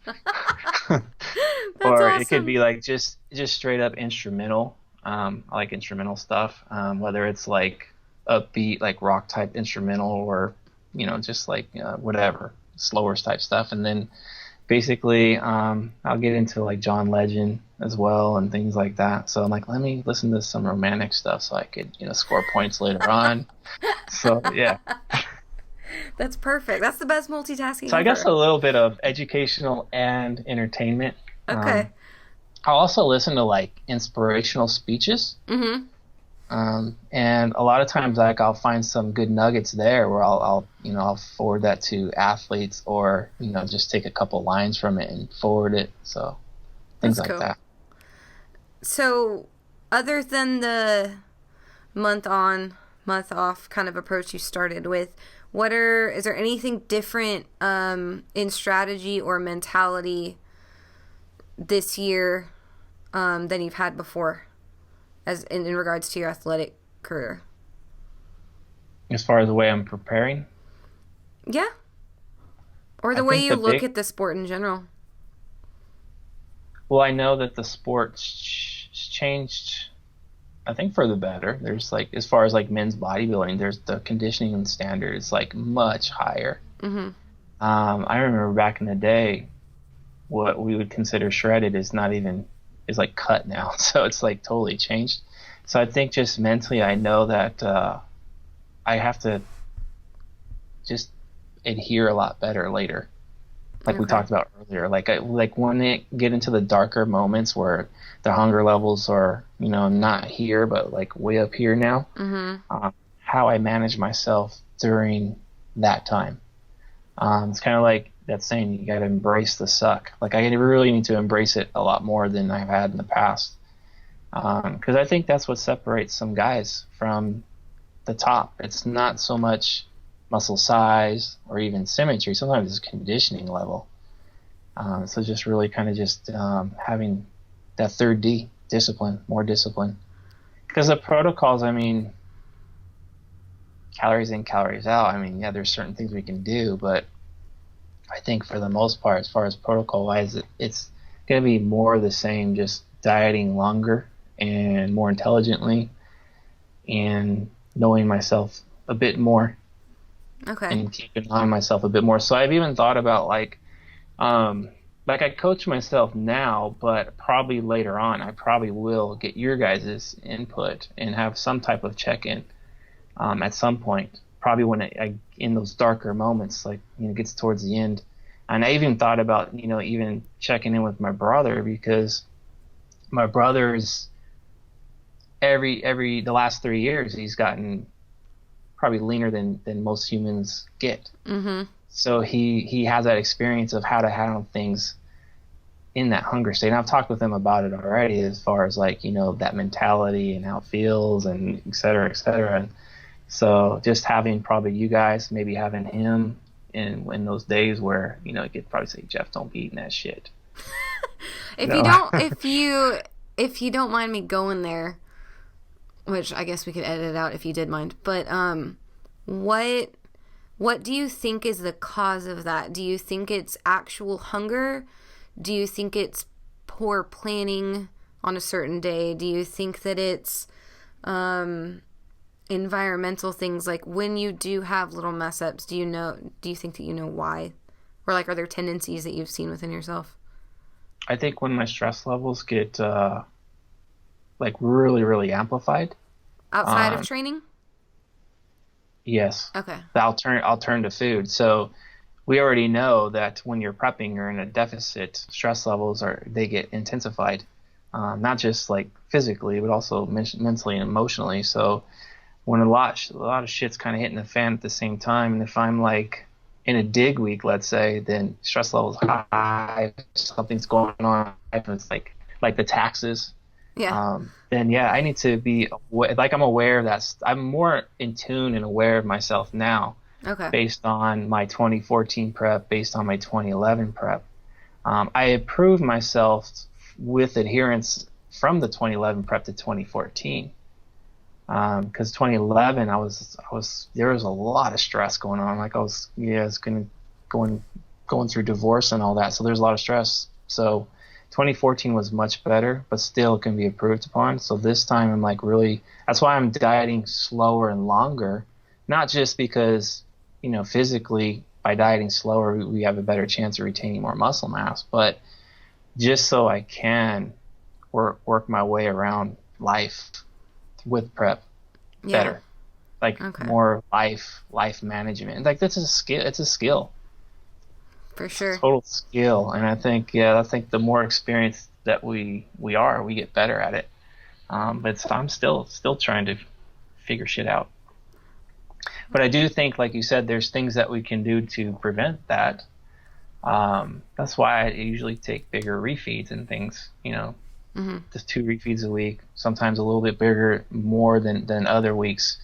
Or awesome. It could be like just straight up instrumental. I like instrumental stuff, whether it's like upbeat, like rock type instrumental, or just like whatever, slower type stuff. And then basically I'll get into like John Legend as well and things like that. So I'm like, let me listen to some romantic stuff so I could score points later on. So that's perfect. That's the best multitasking so ever. I guess a little bit of educational and entertainment. Okay. I'll also listen to like inspirational speeches. Mm-hmm. And a lot of times, like I'll find some good nuggets there where I'll forward that to athletes, or just take a couple lines from it and forward it. So things like that. So, other than the month on, month off kind of approach you started with, is there anything different in strategy or mentality this year than you've had before, as in regards to your athletic career? As far as the way I'm preparing? Yeah. Or the way you look at the sport in general. Well, I know that the sport's changed, I think, for the better. There's like, as far as like men's bodybuilding, there's the conditioning standard is like much higher. Mm-hmm. I remember back in the day, what we would consider shredded is like cut now. So it's like totally changed. So I think just mentally, I know that I have to just adhere a lot better later. Like we talked about earlier, like when they get into the darker moments where the hunger levels are, not here, but like way up here now, how I manage myself during that time. It's kind of like that saying, you got to embrace the suck. Like I really need to embrace it a lot more than I've had in the past. Because I think that's what separates some guys from the top. It's not so much muscle size or even symmetry. Sometimes it's conditioning level. So just really kind of just having that third D, discipline, more discipline. Because the protocols, I mean, calories in, calories out. I mean, yeah, there's certain things we can do, but I think for the most part, as far as protocol-wise, it's going to be more of the same, just dieting longer and more intelligently and knowing myself a bit more. Okay. And keeping an eye on myself a bit more. So I've even thought about like I coach myself now, but probably later on, I probably will get your guys' input and have some type of check-in at some point. Probably when I in those darker moments, like, you know, gets towards the end. And I even thought about, you know, even checking in with my brother, because my brother's the last 3 years, he's gotten probably leaner than most humans get. Mm-hmm. So he has that experience of how to handle things in that hunger state. And I've talked with him about it already, as far as like, you know, that mentality and how it feels and et cetera, et cetera. And so just having probably you guys, maybe having him in those days where, you know, he could probably say, Jeff, don't be eating that shit. If you don't mind me going there, which I guess we could edit it out if you did mind, but what do you think is the cause of that? Do you think it's actual hunger? Do you think it's poor planning on a certain day? Do you think that it's environmental things? Like, when you do have little mess ups, do you think that you know why? Or like, are there tendencies that you've seen within yourself? I think when my stress levels get like really, really amplified. Outside of training? Yes. Okay. I'll turn to food. So we already know that when you're prepping or in a deficit, stress levels they get intensified, not just like physically, but also mentally and emotionally. So when a lot of shit's kind of hitting the fan at the same time, and if I'm like in a dig week, let's say, then stress levels high, something's going on, it's like the taxes. Yeah. Then yeah, I need to be like, I'm aware of that. I'm more in tune and aware of myself now. Okay. Based on my 2014 prep, based on my 2011 prep. I improved myself with adherence from the 2011 prep to 2014. Because 2011, I was there was a lot of stress going on. Like I was going through divorce and all that. So there's a lot of stress. So 2014 was much better, but still can be improved upon. So this time I'm like really, that's why I'm dieting slower and longer, not just because, you know, physically by dieting slower, we have a better chance of retaining more muscle mass, but just so I can work my way around life with prep better, like more life management. Like that's a skill. It's a skill. For sure. Total skill. And I think the more experienced that we get better at it. But I'm still trying to figure shit out. But I do think, like you said, there's things that we can do to prevent that. That's why I usually take bigger refeeds and things, you know, just 2 refeeds a week, sometimes a little bit bigger, more than other weeks,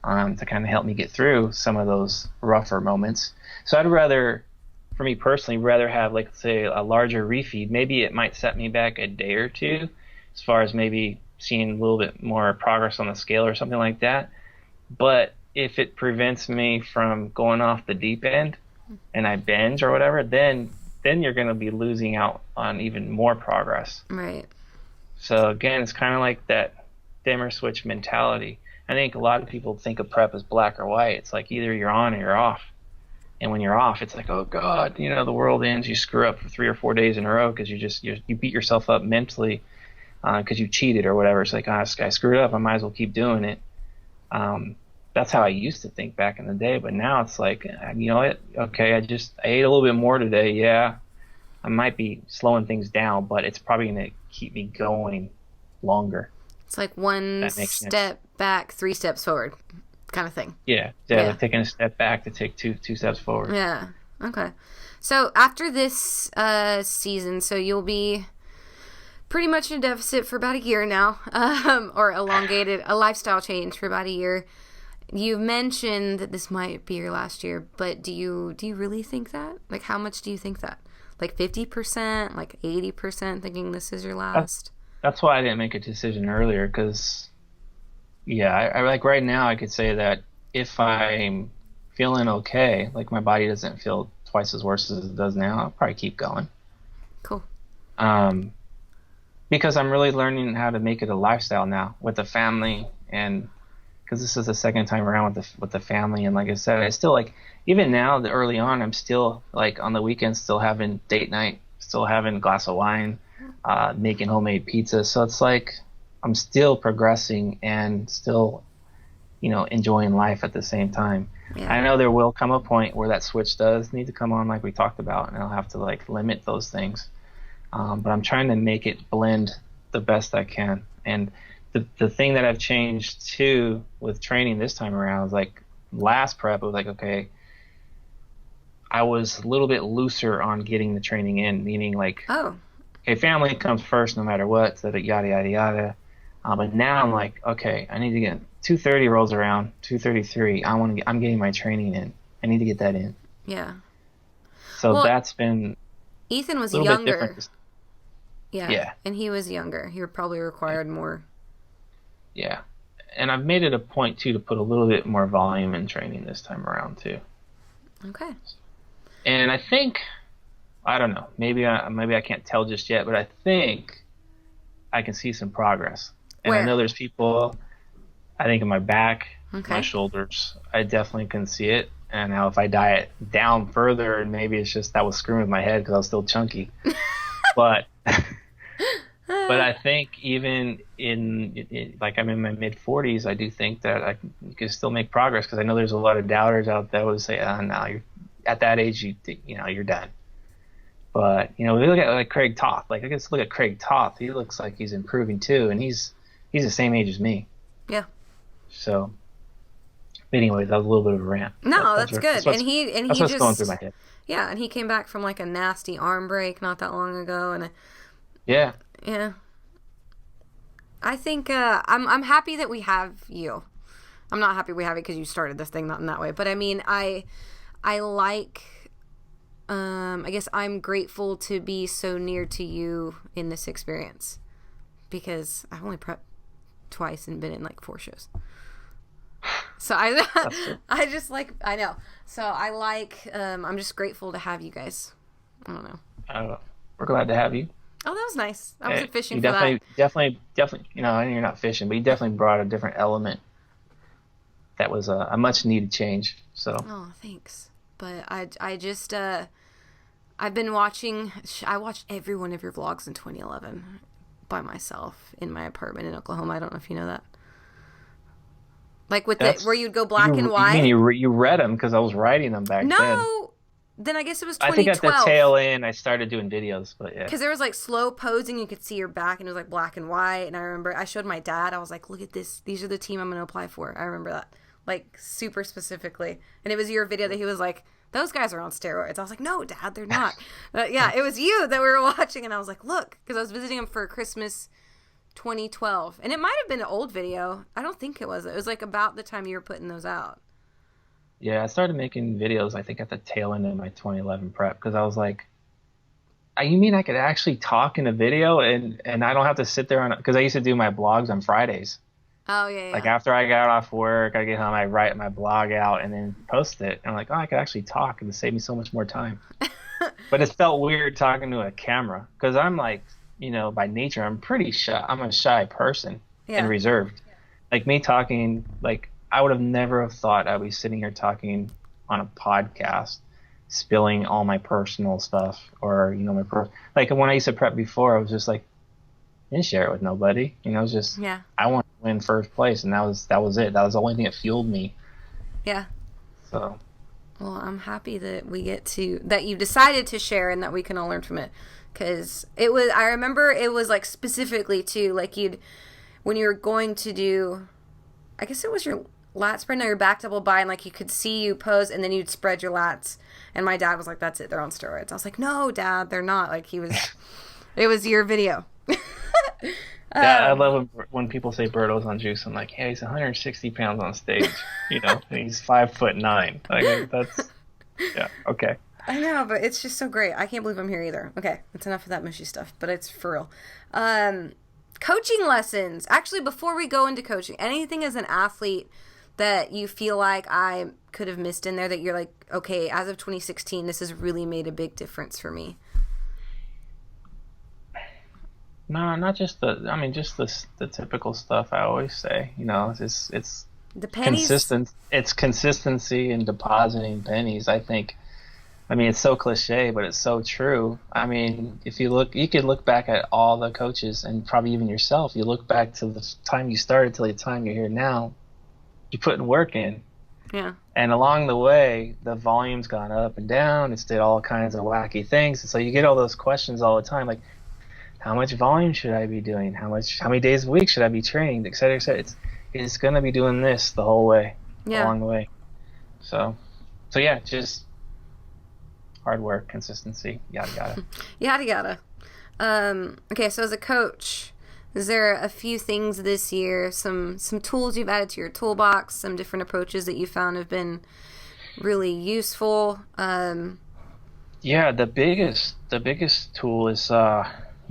to kind of help me get through some of those rougher moments. So I'd rather, for me personally, have, like, say, a larger refeed. Maybe it might set me back a day or two as far as maybe seeing a little bit more progress on the scale or something like that. But if it prevents me from going off the deep end and I binge or whatever, then you're going to be losing out on even more progress. Right. So again, it's kind of like that dimmer switch mentality. I think a lot of people think of prep as black or white. It's like either you're on or you're off. And when you're off, it's like, oh God, you know, the world ends. You screw up for 3 or 4 days in a row because you beat yourself up mentally because you cheated or whatever. It's like, I screwed up. I might as well keep doing it. That's how I used to think back in the day. But now it's like, you know what? Okay, I ate a little bit more today. Yeah, I might be slowing things down, but it's probably going to keep me going longer. It's like one step back, 3 steps forward kind of thing. Yeah. Like taking a step back to take two steps forward. Yeah. Okay. So after this season, so you'll be pretty much in a deficit for about a year now, or elongated, a lifestyle change for about a year. You mentioned that this might be your last year, but do you really think that? Like, how much do you think that? Like 50%, like 80% thinking this is your last? That's why I didn't make a decision earlier, because, yeah, I like right now I could say that if I'm feeling okay, like my body doesn't feel twice as worse as it does now, I'll probably keep going. Cool. Because I'm really learning how to make it a lifestyle now with the family, and because this is the second time around with the family, and like I said, I still like, even now, the early on, I'm still like on the weekends still having date night, still having a glass of wine, making homemade pizza. So it's like I'm still progressing and still, enjoying life at the same time. Yeah. I know there will come a point where that switch does need to come on, like we talked about, and I'll have to like limit those things. But I'm trying to make it blend the best I can. And the thing that I've changed too with training this time around is like last prep, it was like, okay, I was a little bit looser on getting the training in, meaning like, okay, family comes first no matter what, so that yada, yada, yada. But now I'm like, okay, I need to get 2:30 rolls around, 2:33. I'm getting my training in. I need to get that in. Yeah. So that's been Ethan was a little younger. bit different. Yeah. And he was younger. He probably required more. Yeah. And I've made it a point too to put a little bit more volume in training this time around too. Okay. And I think, I don't know, maybe I can't tell just yet, but I think I can see some progress. And Where? I know there's people, I think in my back, my shoulders, I definitely can see it. And now if I diet down further, and maybe it's just that was screwing with my head because I was still chunky. But I think even in like I'm in my mid 40s, I do think that I can still make progress, because I know there's a lot of doubters out there who would say, no, you're at that age, you're done. But we look at like Craig Toth. Like, I guess look at Craig Toth. He looks like he's improving too, and he's the same age as me. Yeah. So, but anyways, that was a little bit of a rant. No, that's good. That's what's going through my head. Yeah, and he came back from like a nasty arm break not that long ago, and yeah. I think I'm happy that we have you. I'm not happy we have it because you started this thing, not in that way. But I mean, I like. I guess I'm grateful to be so near to you in this experience, because I've only prepped twice and been in like 4 shows. So I just like, I know. So I like, I'm just grateful to have you guys. I don't know. We're glad to have you. Oh, that was nice. I wasn't fishing you for that. Definitely, I know you're not fishing, but you definitely brought a different element. That was a much needed change. So. Oh, thanks. But I just, I've been watching, I watched every one of your vlogs in 2011 by myself in my apartment in Oklahoma. I don't know if you know that. Like with where you'd go black and white. You mean you read them because I was writing them back then? No, then I guess it was 2012. I think at the tail end I started doing videos, but yeah. Because there was like slow posing, you could see your back, and it was like black and white. And I remember I showed my dad. I was like, "Look at this. These are the team I'm going to apply for." I remember that, like super specifically. And it was your video that he was like, "Those guys are on steroids." I was like, "No, Dad, they're not." Yeah, it was you that we were watching, and I was like, "Look," because I was visiting him for Christmas 2012, and it might have been an old video. I don't think it was. It was like about the time you were putting those out. Yeah, I started making videos, I think, at the tail end of my 2011 prep, because I was like, you mean I could actually talk in a video and I don't have to sit there because I used to do my blogs on Fridays. Oh, yeah. Like after I got off work, I get home, I write my blog out and then post it. And I'm like, I could actually talk, and it saved me so much more time. But it felt weird talking to a camera, because I'm like, by nature, I'm pretty shy. I'm a shy person and reserved. Like me talking, like I would have never have thought I'd be sitting here talking on a podcast, spilling all my personal stuff, or like when I used to prep before, I was just like, I didn't share it with nobody. It was just I wanted to win first place, and that was it. That was the only thing that fueled me. Yeah. So. Well, I'm happy that that you decided to share and that we can all learn from it. Because I remember it was like specifically too, like when you were going to do, I guess it was your lat spread, no, your back double bi, and like you could see you pose and then you'd spread your lats. And my dad was like, "That's it, they're on steroids." I was like, "No, Dad, they're not." Like it was your video. Yeah, I Um, love when people say Berto's on juice. I'm like, yeah, he's 160 pounds on stage, and he's 5'9". Like that's yeah, okay. I know, but it's just so great. I can't believe I'm here either. Okay, that's enough of that mushy stuff, but it's for real. Um, Coaching lessons. Actually, before we go into coaching, anything as an athlete that you feel like I could have missed in there that you're like, okay, as of 2016, this has really made a big difference for me. No, not just I mean, just the typical stuff I always say. It's The pennies. consistent. It's consistency in depositing pennies. I think. I mean, it's so cliche, but it's so true. I mean, if you look, you could look back at all the coaches and probably even yourself. You look back to the time you started till the time you're here now. You're putting work in, Yeah. and along the way, the volume's gone up and down. It's did all kinds of wacky things. And so you get all those questions all the time, like how much volume should I be doing? How many days a week should I be training? Et cetera, et cetera. It's gonna be doing this the whole way, Yeah. along the way. So, so yeah, just hard work, consistency, yada yada. Yada yada. Okay, so as a coach, is there a few things this year, some tools you've added to your toolbox, some different approaches that you found have been really useful? Yeah, the biggest tool is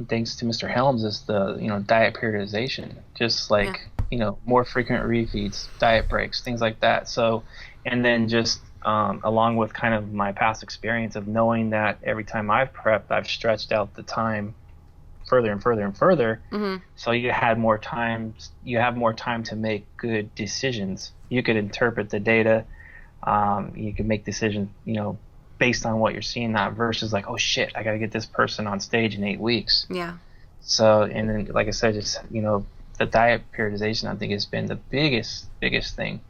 thanks to Mr. Helms is the diet periodization. Just Yeah. like more frequent refeeds, diet breaks, things like that. So, and then just along with kind of my past experience of knowing that every time I've prepped, I've stretched out the time further and further and further. Mm-hmm. So you have more time to make good decisions. You could interpret the data. You can make decisions, based on what you're seeing, not versus like, oh shit, I got to get this person on stage in 8 weeks. Yeah. So, and then, like I said, just, the diet periodization, I think, has been the biggest thing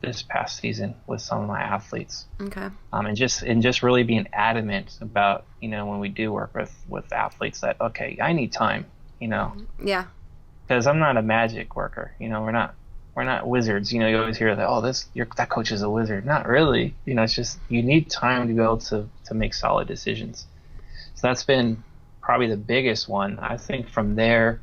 this past season with some of my athletes. Okay. And just really being adamant about, when we do work with athletes that, okay, I need time, Yeah. because I'm not a magic worker. We're not wizards. You always hear that, oh, that coach is a wizard. Not really. It's just you need time to be able to make solid decisions. So that's been probably the biggest one. I think from there,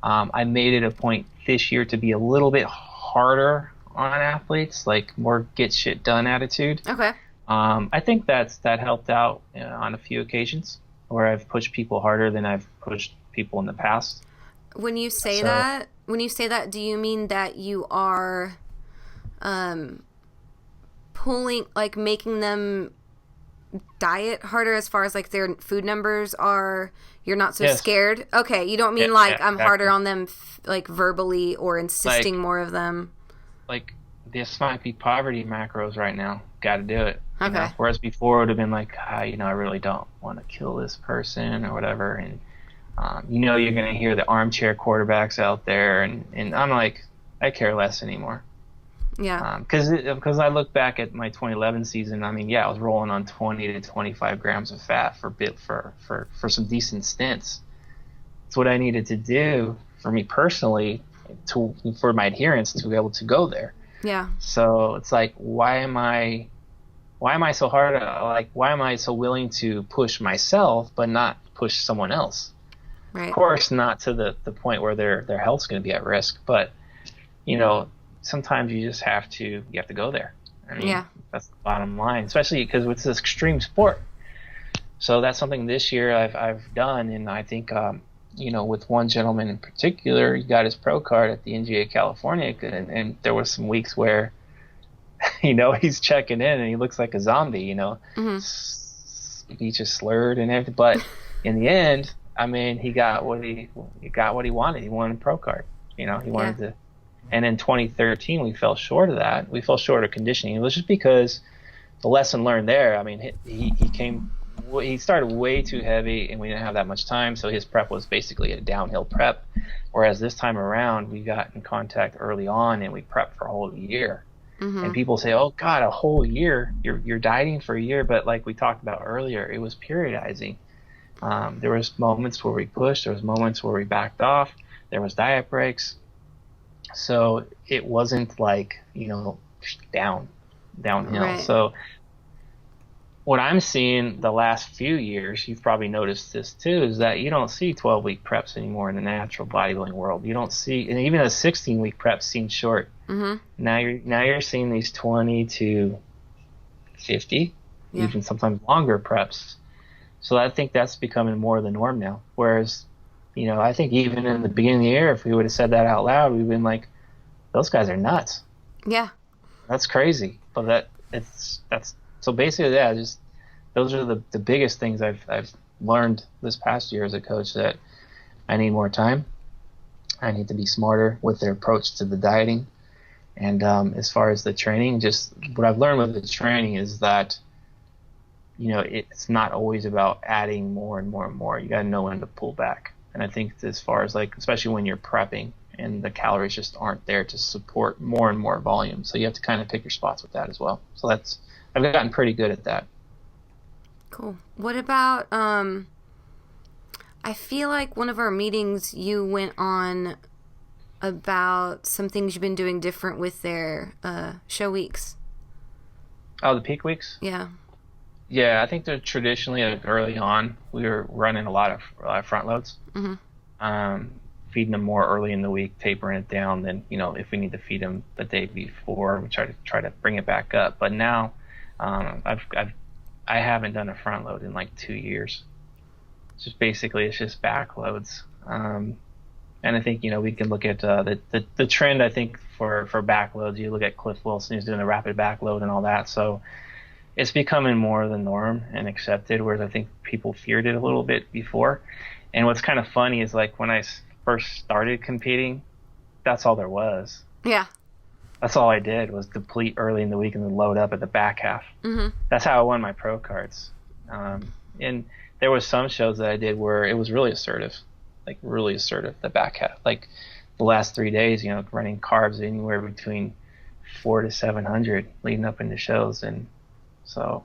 I made it a point this year to be a little bit harder on athletes, like more get shit done attitude. Okay. I think that helped out on a few occasions where I've pushed people harder than I've pushed people in the past. When you say that, do you mean that you are pulling, like making them diet harder as far as like their food numbers are, you're not so Yes. scared? Okay, you don't mean Yeah, like yeah, I'm harder exactly. on them like verbally or insisting Like more of them. like this might be poverty macros right now. Got to do it. Okay. Whereas before it would have been like, I really don't want to kill this person or whatever. And you're going to hear the armchair quarterbacks out there, and I'm like, I care less anymore. Yeah. Because I look back at my 2011 season. I mean, yeah, I was rolling on 20 to 25 grams of fat for some decent stints. It's what I needed to do for me personally for my adherence to be able to go there. Yeah. So it's like, why am I so hard? Like, why am I so willing to push myself but not push someone else? Right. Of course, not to the point where their health's going to be at risk, but sometimes you just have to go there. I mean, Yeah. that's the bottom line, especially because it's this extreme sport. So that's something this year I've done, and I think with one gentleman in particular, he got his pro card at the NGA California, and there were some weeks where he's checking in and he looks like a zombie. Mm-hmm. He just slurred and everything, but in the end, I mean, he got what he wanted. He wanted a pro card. He wanted to. And in 2013, we fell short of that. We fell short of conditioning. It was just because the lesson learned there. I mean, he started way too heavy, and we didn't have that much time. So his prep was basically a downhill prep. Whereas this time around, we got in contact early on, and we prepped for a whole year. Mm-hmm. And people say, "Oh God, a whole year? You're dieting for a year?" But like we talked about earlier, it was periodizing. There was moments where we pushed. There was moments where we backed off. There was diet breaks. So it wasn't like downhill. Right. So what I'm seeing the last few years, you've probably noticed this too, is that you don't see 12-week preps anymore in the natural bodybuilding world. You don't see, and even a 16-week prep seems short. Mm-hmm. Now you're seeing these 20 to 50, Yeah. even sometimes longer preps. So I think that's becoming more the norm now. Whereas, I think even in the beginning of the year, if we would have said that out loud, we'd been like, those guys are nuts. Yeah. That's crazy. But that's so basically, yeah, just those are the biggest things I've learned this past year as a coach, that I need more time. I need to be smarter with their approach to the dieting. And as far as the training, just what I've learned with the training is that, it's not always about adding more and more and more. You got to know when to pull back. And I think as far as especially when you're prepping and the calories just aren't there to support more and more volume. So you have to kind of pick your spots with that as well. So I've gotten pretty good at that. Cool. What about, I feel like one of our meetings you went on about some things you've been doing different with their show weeks. Oh, the peak weeks? Yeah. Yeah, I think they're traditionally early on, we were running a lot of front loads. Mm-hmm. Feeding them more early in the week, tapering it down. Then, if we need to feed them the day before, we try to bring it back up. But now, I haven't done a front load in 2 years. It's just back loads. And I think, we can look at the trend, I think, for back loads. You look at Cliff Wilson, who's doing the rapid back load and all that. So it's becoming more the norm and accepted, whereas I think people feared it a little bit before. And what's kind of funny is when I first started competing, that's all there was. Yeah. That's all I did was deplete early in the week and then load up at the back half. Mm-hmm. That's how I won my pro cards. And there was some shows that I did where it was really assertive, the back half. The last 3 days, running carbs anywhere between 400 to 700 leading up into shows. And so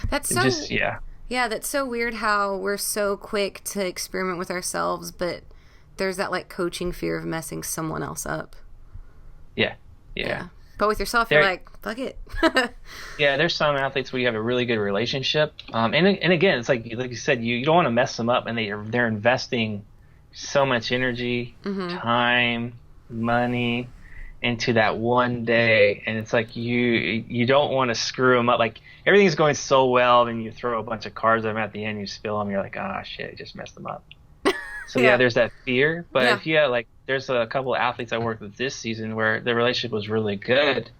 that's so, just, yeah. Yeah, that's so weird how we're so quick to experiment with ourselves, but there's that coaching fear of messing someone else up. Yeah. But with yourself, you're like, fuck it. Yeah, there's some athletes where you have a really good relationship. And again, it's like you said, you don't want to mess them up, and they're investing so much energy, Mm-hmm. time, money into that one day, and it's like you don't want to screw them up. Everything's going so well, and you throw a bunch of carbs at them at the end, you spill them, you're like, ah, shit, I just messed them up. So yeah, there's that fear. But if you there's a couple of athletes I worked with this season where the relationship was really good,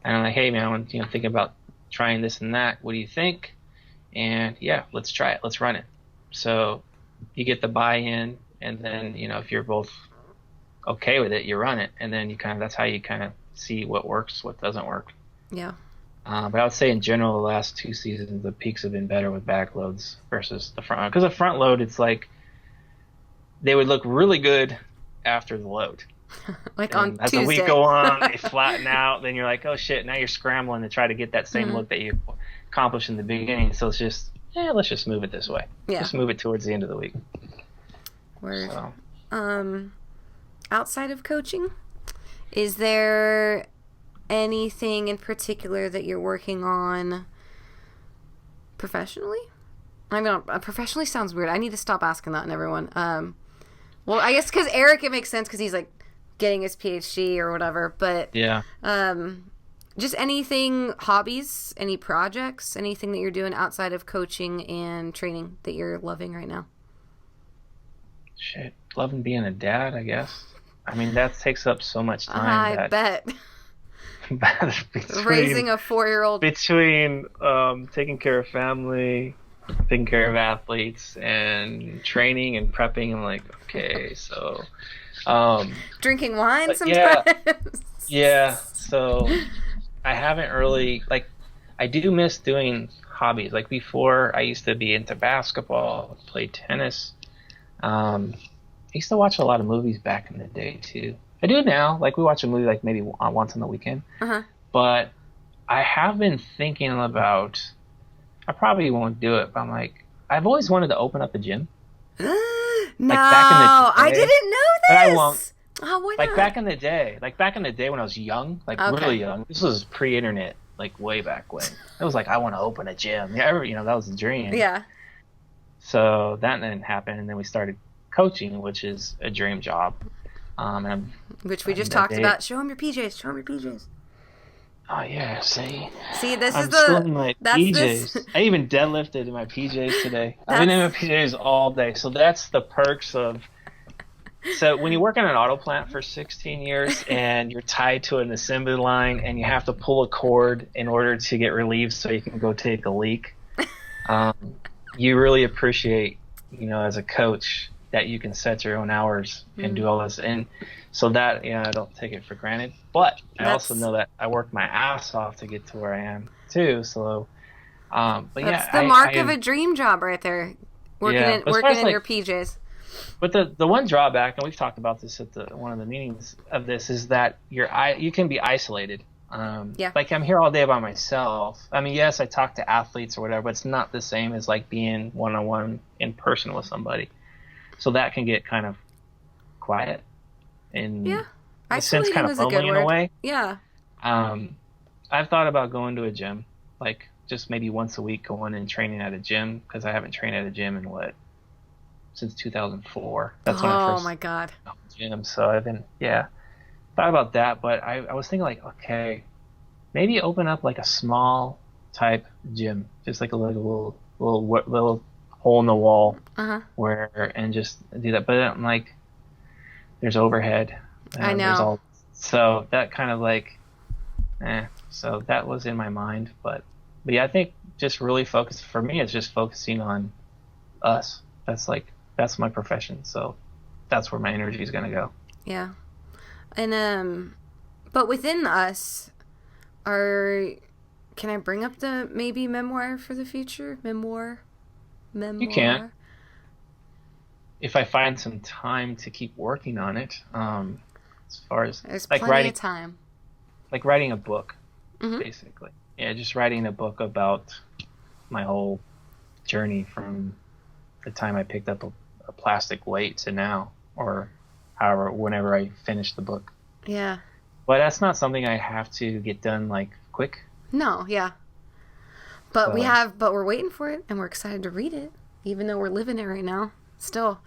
and I'm like, hey man, I'm thinking about trying this and that. What do you think? And yeah, let's try it. Let's run it. So you get the buy-in, and then if you're both okay with it, you run it, and then that's how you kind of see what works, what doesn't work. Yeah. But I would say in general, the last 2 seasons, the peaks have been better with back loads versus the front load. Because the front load, it's they would look really good after the load. On as Tuesday. the week go on, they flatten out. Then you're like, oh shit, now you're scrambling to try to get that same look that you accomplished in the beginning. So it's just, let's just move it this way. Yeah. Just move it towards the end of the week. Word. So. Outside of coaching, is there anything in particular that you're working on professionally? I mean, professionally sounds weird. I need to stop asking that in everyone. Well, I guess because Eric, it makes sense because he's getting his PhD or whatever. But yeah, just anything, hobbies, any projects, anything that you're doing outside of coaching and training that you're loving right now. Shit, loving being a dad, I guess. I mean, that takes up so much time. I bet. Raising a 4-year-old. Between taking care of family, taking care of athletes, and training and prepping, I'm like, okay, so drinking wine sometimes. Yeah. So I haven't really I do miss doing hobbies. Before, I used to be into basketball, play tennis. I used to watch a lot of movies back in the day too. I do now. We watch a movie maybe once on the weekend. Uh-huh. But I have been thinking about. I probably won't do it, but I'm I've always wanted to open up a gym. No, back in the day, I didn't know this. But I won't. Oh, why not? Back in the day when I was young, really young. This was pre-internet. like way back when. It was like, I want to open a gym. Yeah, that was the dream. Yeah. So that didn't happen, and then we started coaching, which is a dream job. Which we just talked about. Show them your PJs. Show them your PJs. Oh yeah, see, this I'm is still in my PJs. This. I even deadlifted in my PJs today. I've been in my PJs all day, so that's the perks of. So when you work in an auto plant for 16 years and you're tied to an assembly line and you have to pull a cord in order to get relieved so you can go take a leak, you really appreciate, as a coach, that you can set your own hours and do all this. And so that, I don't take it for granted. But I also know that I worked my ass off to get to where I am too. So, but that's the mark of a dream job right there. Working in your PJs. But the one drawback, and we've talked about this at one of the meetings of this, is that you can be isolated. Like I'm here all day by myself. I mean, yes, I talk to athletes or whatever, but it's not the same as like being one-on-one in person with somebody. So that can get kind of quiet and in a sense kind of lonely in a way. Yeah. I've thought about going to a gym, like just maybe once a week going and training at a gym, because I haven't trained at a gym in since 2004. That's when I first my God. went to the gym. So I've been thought about that, but I was thinking like, okay, maybe open up like a small type gym, just like a little hole in the wall and just do that. But I'm like, there's overhead. I know. So that kind of like, so that was in my mind. But yeah, I think just really for me, it's just focusing on us. That's my profession. So that's where my energy is going to go. Yeah. And, but within us, can I bring up the maybe memoir for the future? Memoir? You can. If I find some time to keep working on it, as far as there's like plenty of time. Like writing a book, basically. Yeah, just writing a book about my whole journey from the time I picked up a plastic weight to now, or whenever I finish the book. Yeah. But that's not something I have to get done like quick. No, yeah. But we're waiting for it, and we're excited to read it, even though we're living it right now. Still,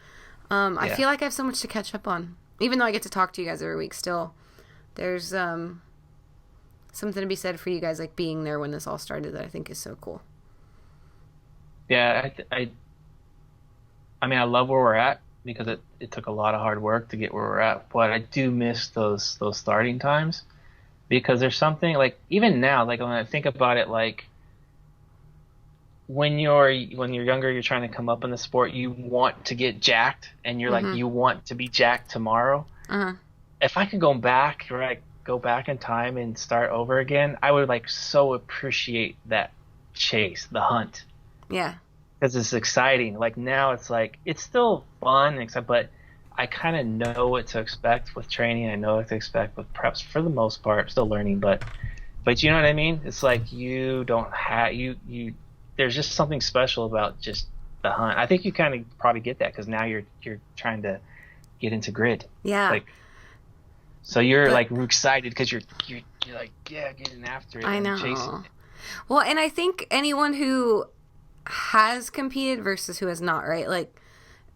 I feel like I have so much to catch up on. Even though I get to talk to you guys every week, still, there's something to be said for you guys, like being there when this all started, that I think is so cool. Yeah, I mean, I love where we're at, because it took a lot of hard work to get where we're at. But I do miss those starting times, because there's something like, even now, like when I think about it, like when you're younger, you're trying to come up in the sport, you want to get jacked, and you're like, you want to be jacked tomorrow. If I could go back in time and start over again, I would like so appreciate that chase, the hunt. Yeah. Because it's exciting. Like now it's like, it's still fun, but I kind of know what to expect with training. I know what to expect with preps for the most part. Still learning, but you know what I mean? It's like you don't have, there's just something special about just the hunt. I think you kind of probably get that, because now you're trying to get into grid. Yeah. Like, so you're like excited because you're like, getting after it. I know. And chasing it. Well, and I think anyone who has competed versus who has not, right? Like,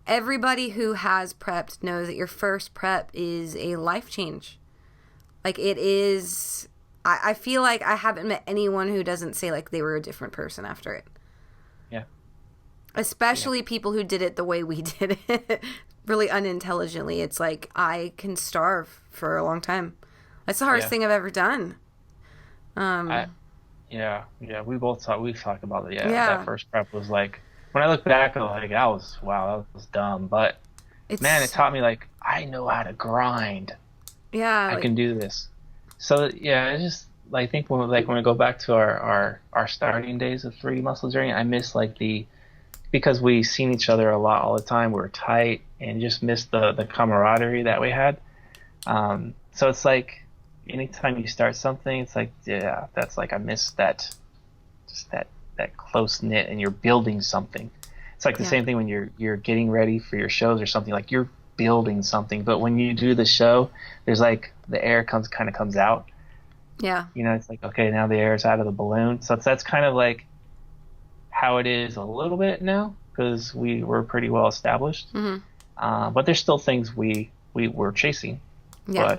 everybody who has prepped knows that your first prep is a life change. Like, it is. I feel like I haven't met anyone who doesn't say like they were a different person after it. Yeah. Especially people who did it the way we did it, really unintelligently. It's like, I can starve for a long time. That's the hardest thing I've ever done. We've talked about it. That first prep was like, when I look back, I'm like, that was dumb. But man, it taught me like, I know how to grind. Yeah. I can do this. So it's just, I think when we go back to our starting days of 3D Muscle Journey, I miss like because we seen each other a lot all the time, we were tight, and just missed the camaraderie that we had. So it's like, anytime you start something, it's like, that's like, I miss that close knit, and you're building something. It's like the same thing when you're getting ready for your shows or something, like you're building something. But when you do the show, there's like, the air comes out. Yeah. You know, it's like, okay, now the air is out of the balloon. So that's kind of like how it is a little bit now because we were pretty well established. But there's still things we were chasing. Yeah.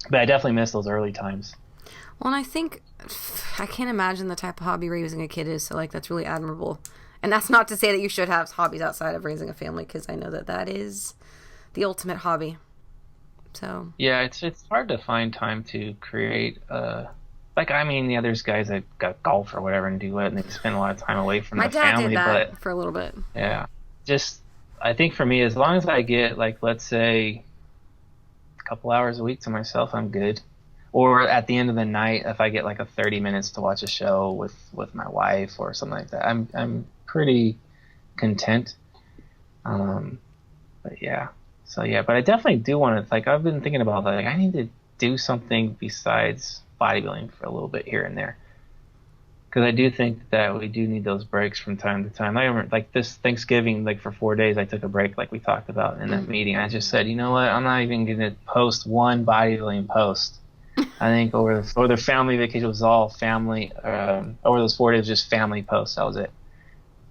But I definitely miss those early times. Well, and I can't imagine the type of hobby raising a kid is, so like that's really admirable. And that's not to say that you should have hobbies outside of raising a family, because I know that that is the ultimate hobby. So yeah, it's hard to find time to create. Like I mean, yeah, there's guys that got golf or whatever and do it, and they spend a lot of time away from my the dad family. did that But for a little bit. yeah, just I think for me, as long as I get like let's say a couple hours a week to myself, I'm good. Or at the end of the night, if I get like a 30 minutes to watch a show with my wife or something like that, I'm pretty content. But yeah, so yeah, but I definitely do want to like I've been thinking about that. Like I need to do something besides bodybuilding for a little bit here and there, because I do think that we do need those breaks from time to time. I remember like this Thanksgiving, like for 4 days, I took a break, like we talked about in that meeting. I just said, you know what, I'm not even gonna post one bodybuilding post. I think over the family vacation, it was all family. Over those 4 days, just family posts. That was it.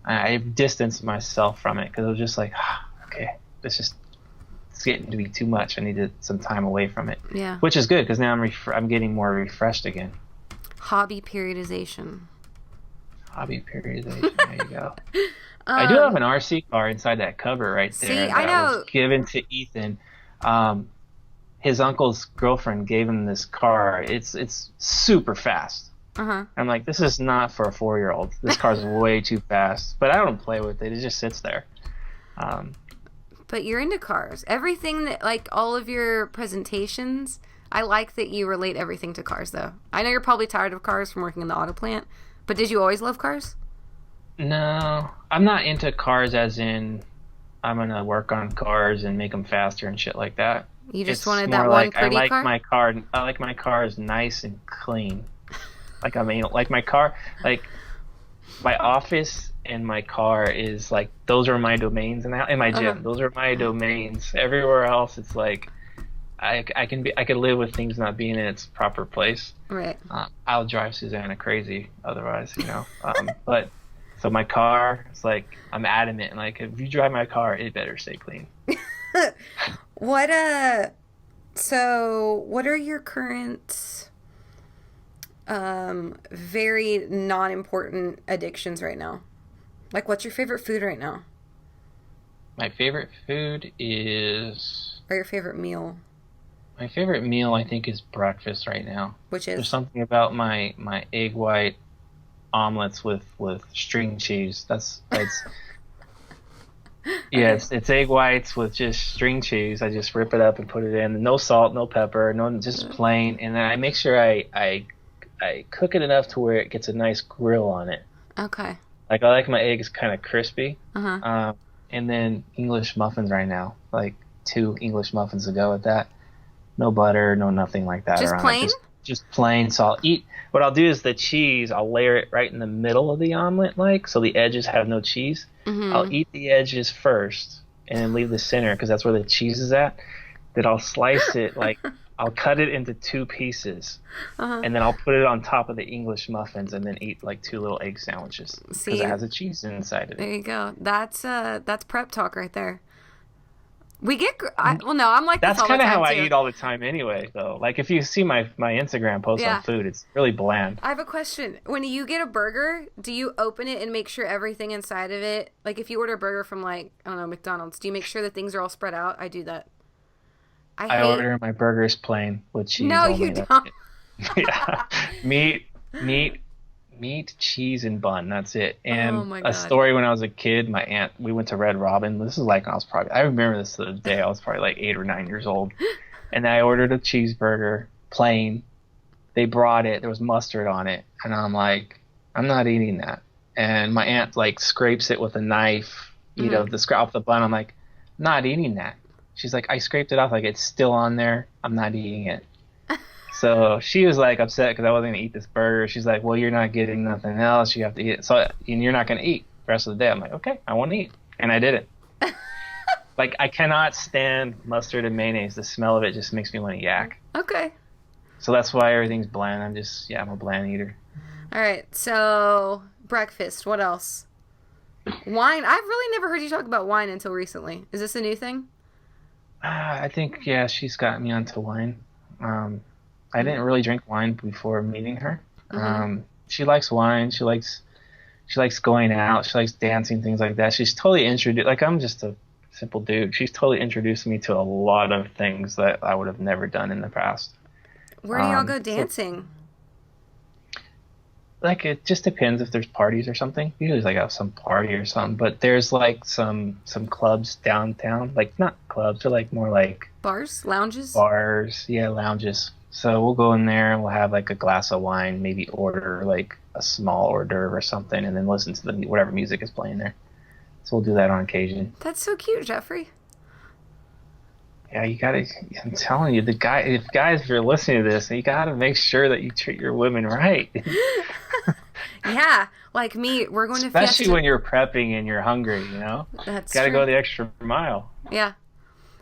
I distanced myself from it because it was just like, okay, it's getting to be too much. I needed some time away from it. Yeah. Which is good because now I'm getting more refreshed again. Hobby periodization. Hobby periodization. There you go. I do have an RC car inside that cover right there. See, that I know. was given to Ethan. His uncle's girlfriend gave him this car. It's super fast. I'm like, this is not for a 4-year-old. This car's way too fast. But I don't play with it. It just sits there. But you're into cars. Everything that, like, all of your presentations, I like that you relate everything to cars, though. I know you're probably tired of cars from working in the auto plant, but did you always love cars? No, I'm not into cars as in I'm going to work on cars and make them faster and shit like that. You just It's wanted more that like, one pretty I like car? I like my cars nice and clean. Like I mean, like my car, like my office and my car is like those are my domains, and in my gym, those are my domains. Everywhere else, it's like I could live with things not being in its proper place. Right. I'll drive Susanna crazy otherwise, you know. But so my car, it's like I'm adamant, like if you drive my car, it better stay clean. So what are your current very non-important addictions right now? Like, what's your favorite food right now? My favorite food is... Or your favorite meal? My favorite meal, I think, is breakfast right now. Which is? There's something about my egg white omelets with string cheese. That's yeah, it's egg whites with just string cheese. I just rip it up and put it in. No salt, no pepper, no, just plain. And then I make sure I cook it enough to where it gets a nice grill on it. Okay. Like I like my eggs kind of crispy. Uh-huh. And then English muffins right now, like 2 English muffins to go with that. No butter, no nothing like that. Just around plain? It. Just plain. So what I'll do is the cheese, I'll layer it right in the middle of the omelet, like, so the edges have no cheese. Mm-hmm. I'll eat the edges first and then leave the center because that's where the cheese is at. Then I'll slice it, like, I'll cut it into 2 pieces. Uh-huh. And then I'll put it on top of the English muffins and then eat, like, 2 little egg sandwiches because it has a cheese inside of it. There you go. That's prep talk right there. We get well, no, I'm like that's kind of how I eat all the time anyway, though. Like if you see my Instagram post on food, it's really bland. I have a question. When you get a burger, do you open it and make sure everything inside of it, like if you order a burger from like, I don't know, McDonald's, do you make sure that things are all spread out? I do that. I order my burgers plain with cheese. No, only. you don't. Yeah, meat, cheese, and bun. That's it. And my God. A story when I was a kid, my aunt, we went to Red Robin. This is like I remember this to the day. I was probably like 8 or 9 years old. And I ordered a cheeseburger, plain. They brought it. There was mustard on it. And I'm like, I'm not eating that. And my aunt like scrapes it with a knife, you know, the scrap off the bun. I'm like, not eating that. She's like, I scraped it off. Like, it's still on there. I'm not eating it. So she was like upset because I wasn't going to eat this burger. She's like, well, you're not getting nothing else. You have to eat it. So, and you're not going to eat the rest of the day. I'm like, okay, I want to eat. And I did it. Like, I cannot stand mustard and mayonnaise. The smell of it just makes me want to yak. Okay. So that's why everything's bland. I'm a bland eater. All right. So breakfast. What else? Wine. I've really never heard you talk about wine until recently. Is this a new thing? I think, yeah, she's got me onto wine. I didn't really drink wine before meeting her. Mm-hmm. She likes wine. She likes going out. She likes dancing, things like that. She's totally introduced. Like, I'm just a simple dude. She's totally introduced me to a lot of things that I would have never done in the past. Where do y'all go So, dancing? like, it just depends if there's parties or something. Usually, like, at some party or something. But there's like some clubs downtown. Like, not clubs. They're like more like Bars? Lounges? bars. Yeah, lounges. So we'll go in there and we'll have like a glass of wine, maybe order like a small hors d'oeuvre or something, and then listen to whatever music is playing there. So we'll do that on occasion. That's so cute, Jeffrey. Yeah, you gotta. I'm telling you, if guys, if you're listening to this, you gotta make sure that you treat your women right, Yeah, like me, we're going to especially Fiesta. when you're prepping and you're hungry. That's Gotta true. go the extra mile. Yeah.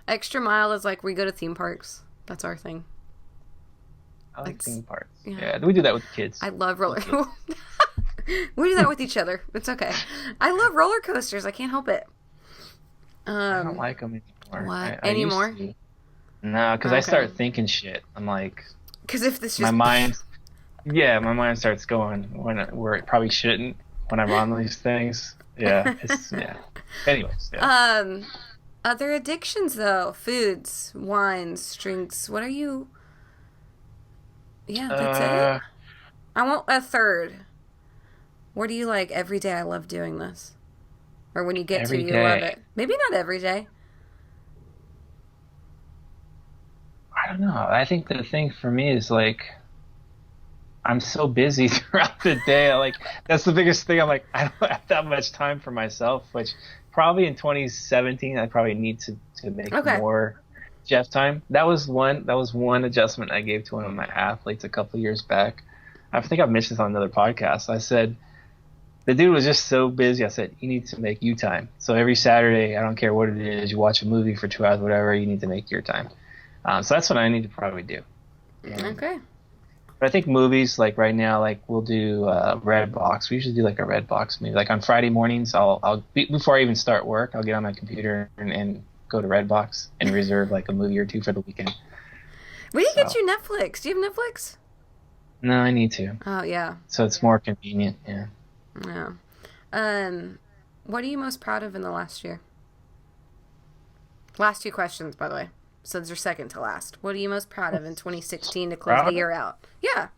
Extra mile is like we go to theme parks. That's our thing. I like That's theme parks. yeah. Yeah, we do that with the kids. I love roller. We do that with each other. It's okay. I love roller coasters. I can't help it. I don't like them anymore. What? I used Anymore? to. No, because I Okay. start thinking shit. I'm like, Because if this my just mind. Yeah, my mind starts going where it probably shouldn't when I'm on these things. Yeah, yeah. Anyways, yeah. other addictions though, foods, wines, drinks. What are you? Yeah, that's it. Uh, I want a third. What do you like every day? I love doing this. Or when you get to, every you love day. it. Maybe not every day. I don't know. I think the thing for me is like I'm so busy throughout the day. Like that's the biggest thing. I'm like I don't have that much time for myself, which probably in 2017 I probably need to make Okay. more Jeff time. That was one adjustment I gave to one of my athletes a couple of years back. I think I've mentioned this on another podcast. I said the dude was just so busy. I said you need to make you time. So every Saturday, I don't care what it is, you watch a movie for 2 hours, whatever. You need to make your time. So that's what I need to probably do. Okay. But I think movies, like right now, like we'll do Red Box. We usually do like a Red Box movie. Like on Friday mornings, before I even start work, I'll get on my computer and go to Red Box and reserve like a movie or two for the weekend. We didn't get So you Netflix. Do you have Netflix? no, I need to. Oh yeah. So it's more convenient. Yeah. Yeah. What are you most proud of in the last year? Last two questions, by the way. So these are second to last. What are you most proud of in 2016 to close the Proud of? year out? Yeah.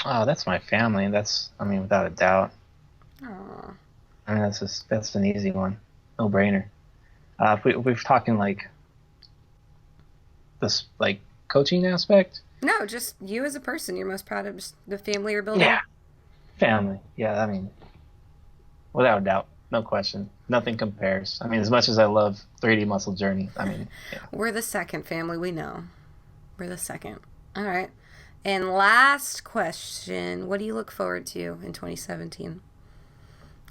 Oh, that's my family. I mean, without a doubt. Aw. I mean, that's an easy one, no brainer. If we're talking like this, like coaching aspect. No, just you as a person. You're most proud of just the family you're building. Yeah, family. Yeah, I mean, without a doubt, no question. Nothing compares. I mean, as much as I love 3D Muscle Journey, I mean, yeah. We're the second family. We know. We're the second. All right. And last question. What do you look forward to in 2017?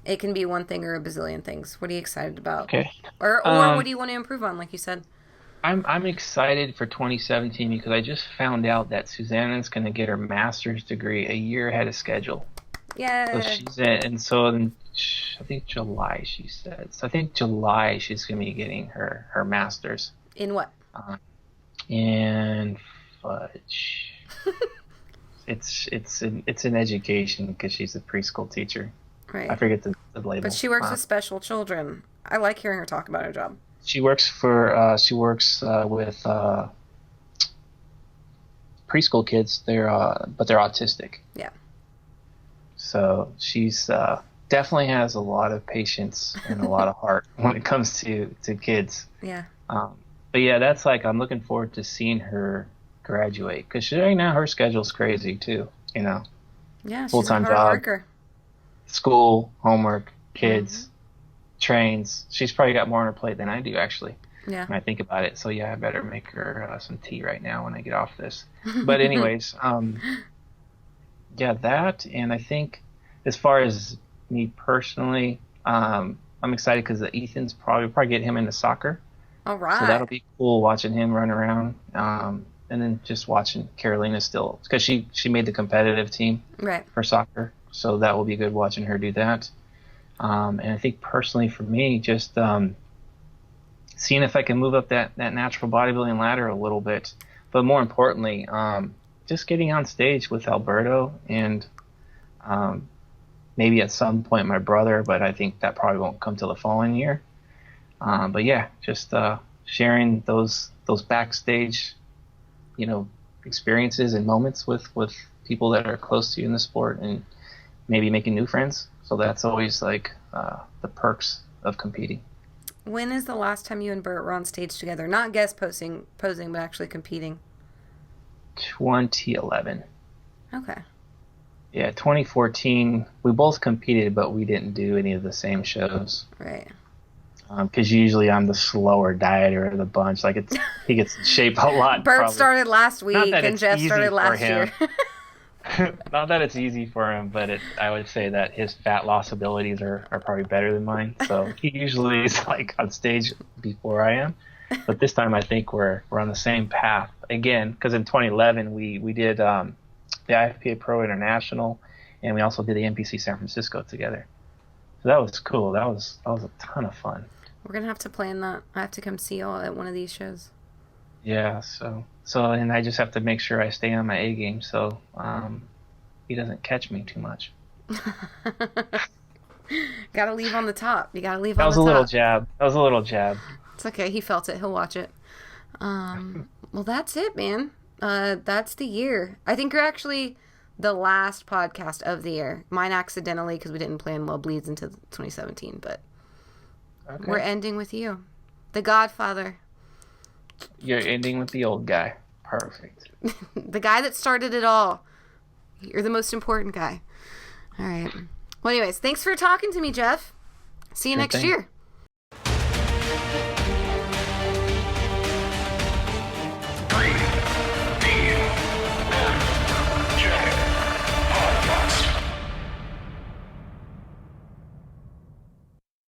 It can be one thing or a bazillion things. What are you excited about? Okay. Or what do you want to improve on, like you said? I'm excited for 2017 because I just found out that Susanna's going to get her master's degree a year ahead of schedule. So Yeah. she's in, and so in, I think July she said. So I think July she's going to be getting her master's. In what? And fudge. It's an education because she's a preschool teacher. I Right. forget the label. But she works with special children. I like hearing her talk about her job. She works with preschool kids. But they're autistic. Yeah. So she's definitely has a lot of patience and a lot of heart when it comes to kids. Yeah. But yeah, that's like I'm looking forward to seeing her graduate because right now her schedule's crazy too. Yeah. She's a Full-time hard job. worker. School, homework, kids, trains. She's probably got more on her plate than I do actually Yeah. when I think about it. So yeah, I better make her some tea right now when I get off this. But anyways, yeah, that, and I think as far as me personally, I'm excited because Ethan's probably get him into soccer. All So that'll right. be cool watching him run around. and then just watching Carolina still, because she made the competitive team Right. for soccer, so that will be good watching her do that. And I think personally for me, just seeing if I can move up that natural bodybuilding ladder a little bit, but more importantly, just getting on stage with Alberto and maybe at some point my brother, but I think that probably won't come till the following year. But yeah, just sharing those backstage, experiences and moments with people that are close to you in the sport, and maybe making new friends. So that's always like the perks of competing. When is the last time you and Bert were on stage together? Not guest posing, but actually competing. 2011. Okay. Yeah, 2014, we both competed, but we didn't do any of the same shows. Right. Because usually I'm the slower dieter of the bunch. Like he gets in shape a lot. Bert probably. started last week, and Jeff started last year. Not that it's easy for him, but I would say that his fat loss abilities are probably better than mine. So he usually is like on stage before I am. But this time I think we're on the same path again, because in 2011 we did the IFPA Pro International, and we also did the NPC San Francisco together. So that was cool. That was a ton of fun. We're gonna have to plan that. I have to come see y'all at one of these shows. Yeah. So and I just have to make sure I stay on my A game, so he doesn't catch me too much. Gotta leave on the top. You gotta leave on the top. That was a little jab. It's okay. He felt it. He'll watch it. Well, that's it, man. That's the year. I think you're actually the last podcast of the year. Mine accidentally, because we didn't plan well, bleeds into 2017. But okay. We're ending with you. The Godfather. You're ending with the old guy. Perfect. The guy that started it all. You're the most important guy. All right. Well, anyways, thanks for talking to me, Jeff. See you next year.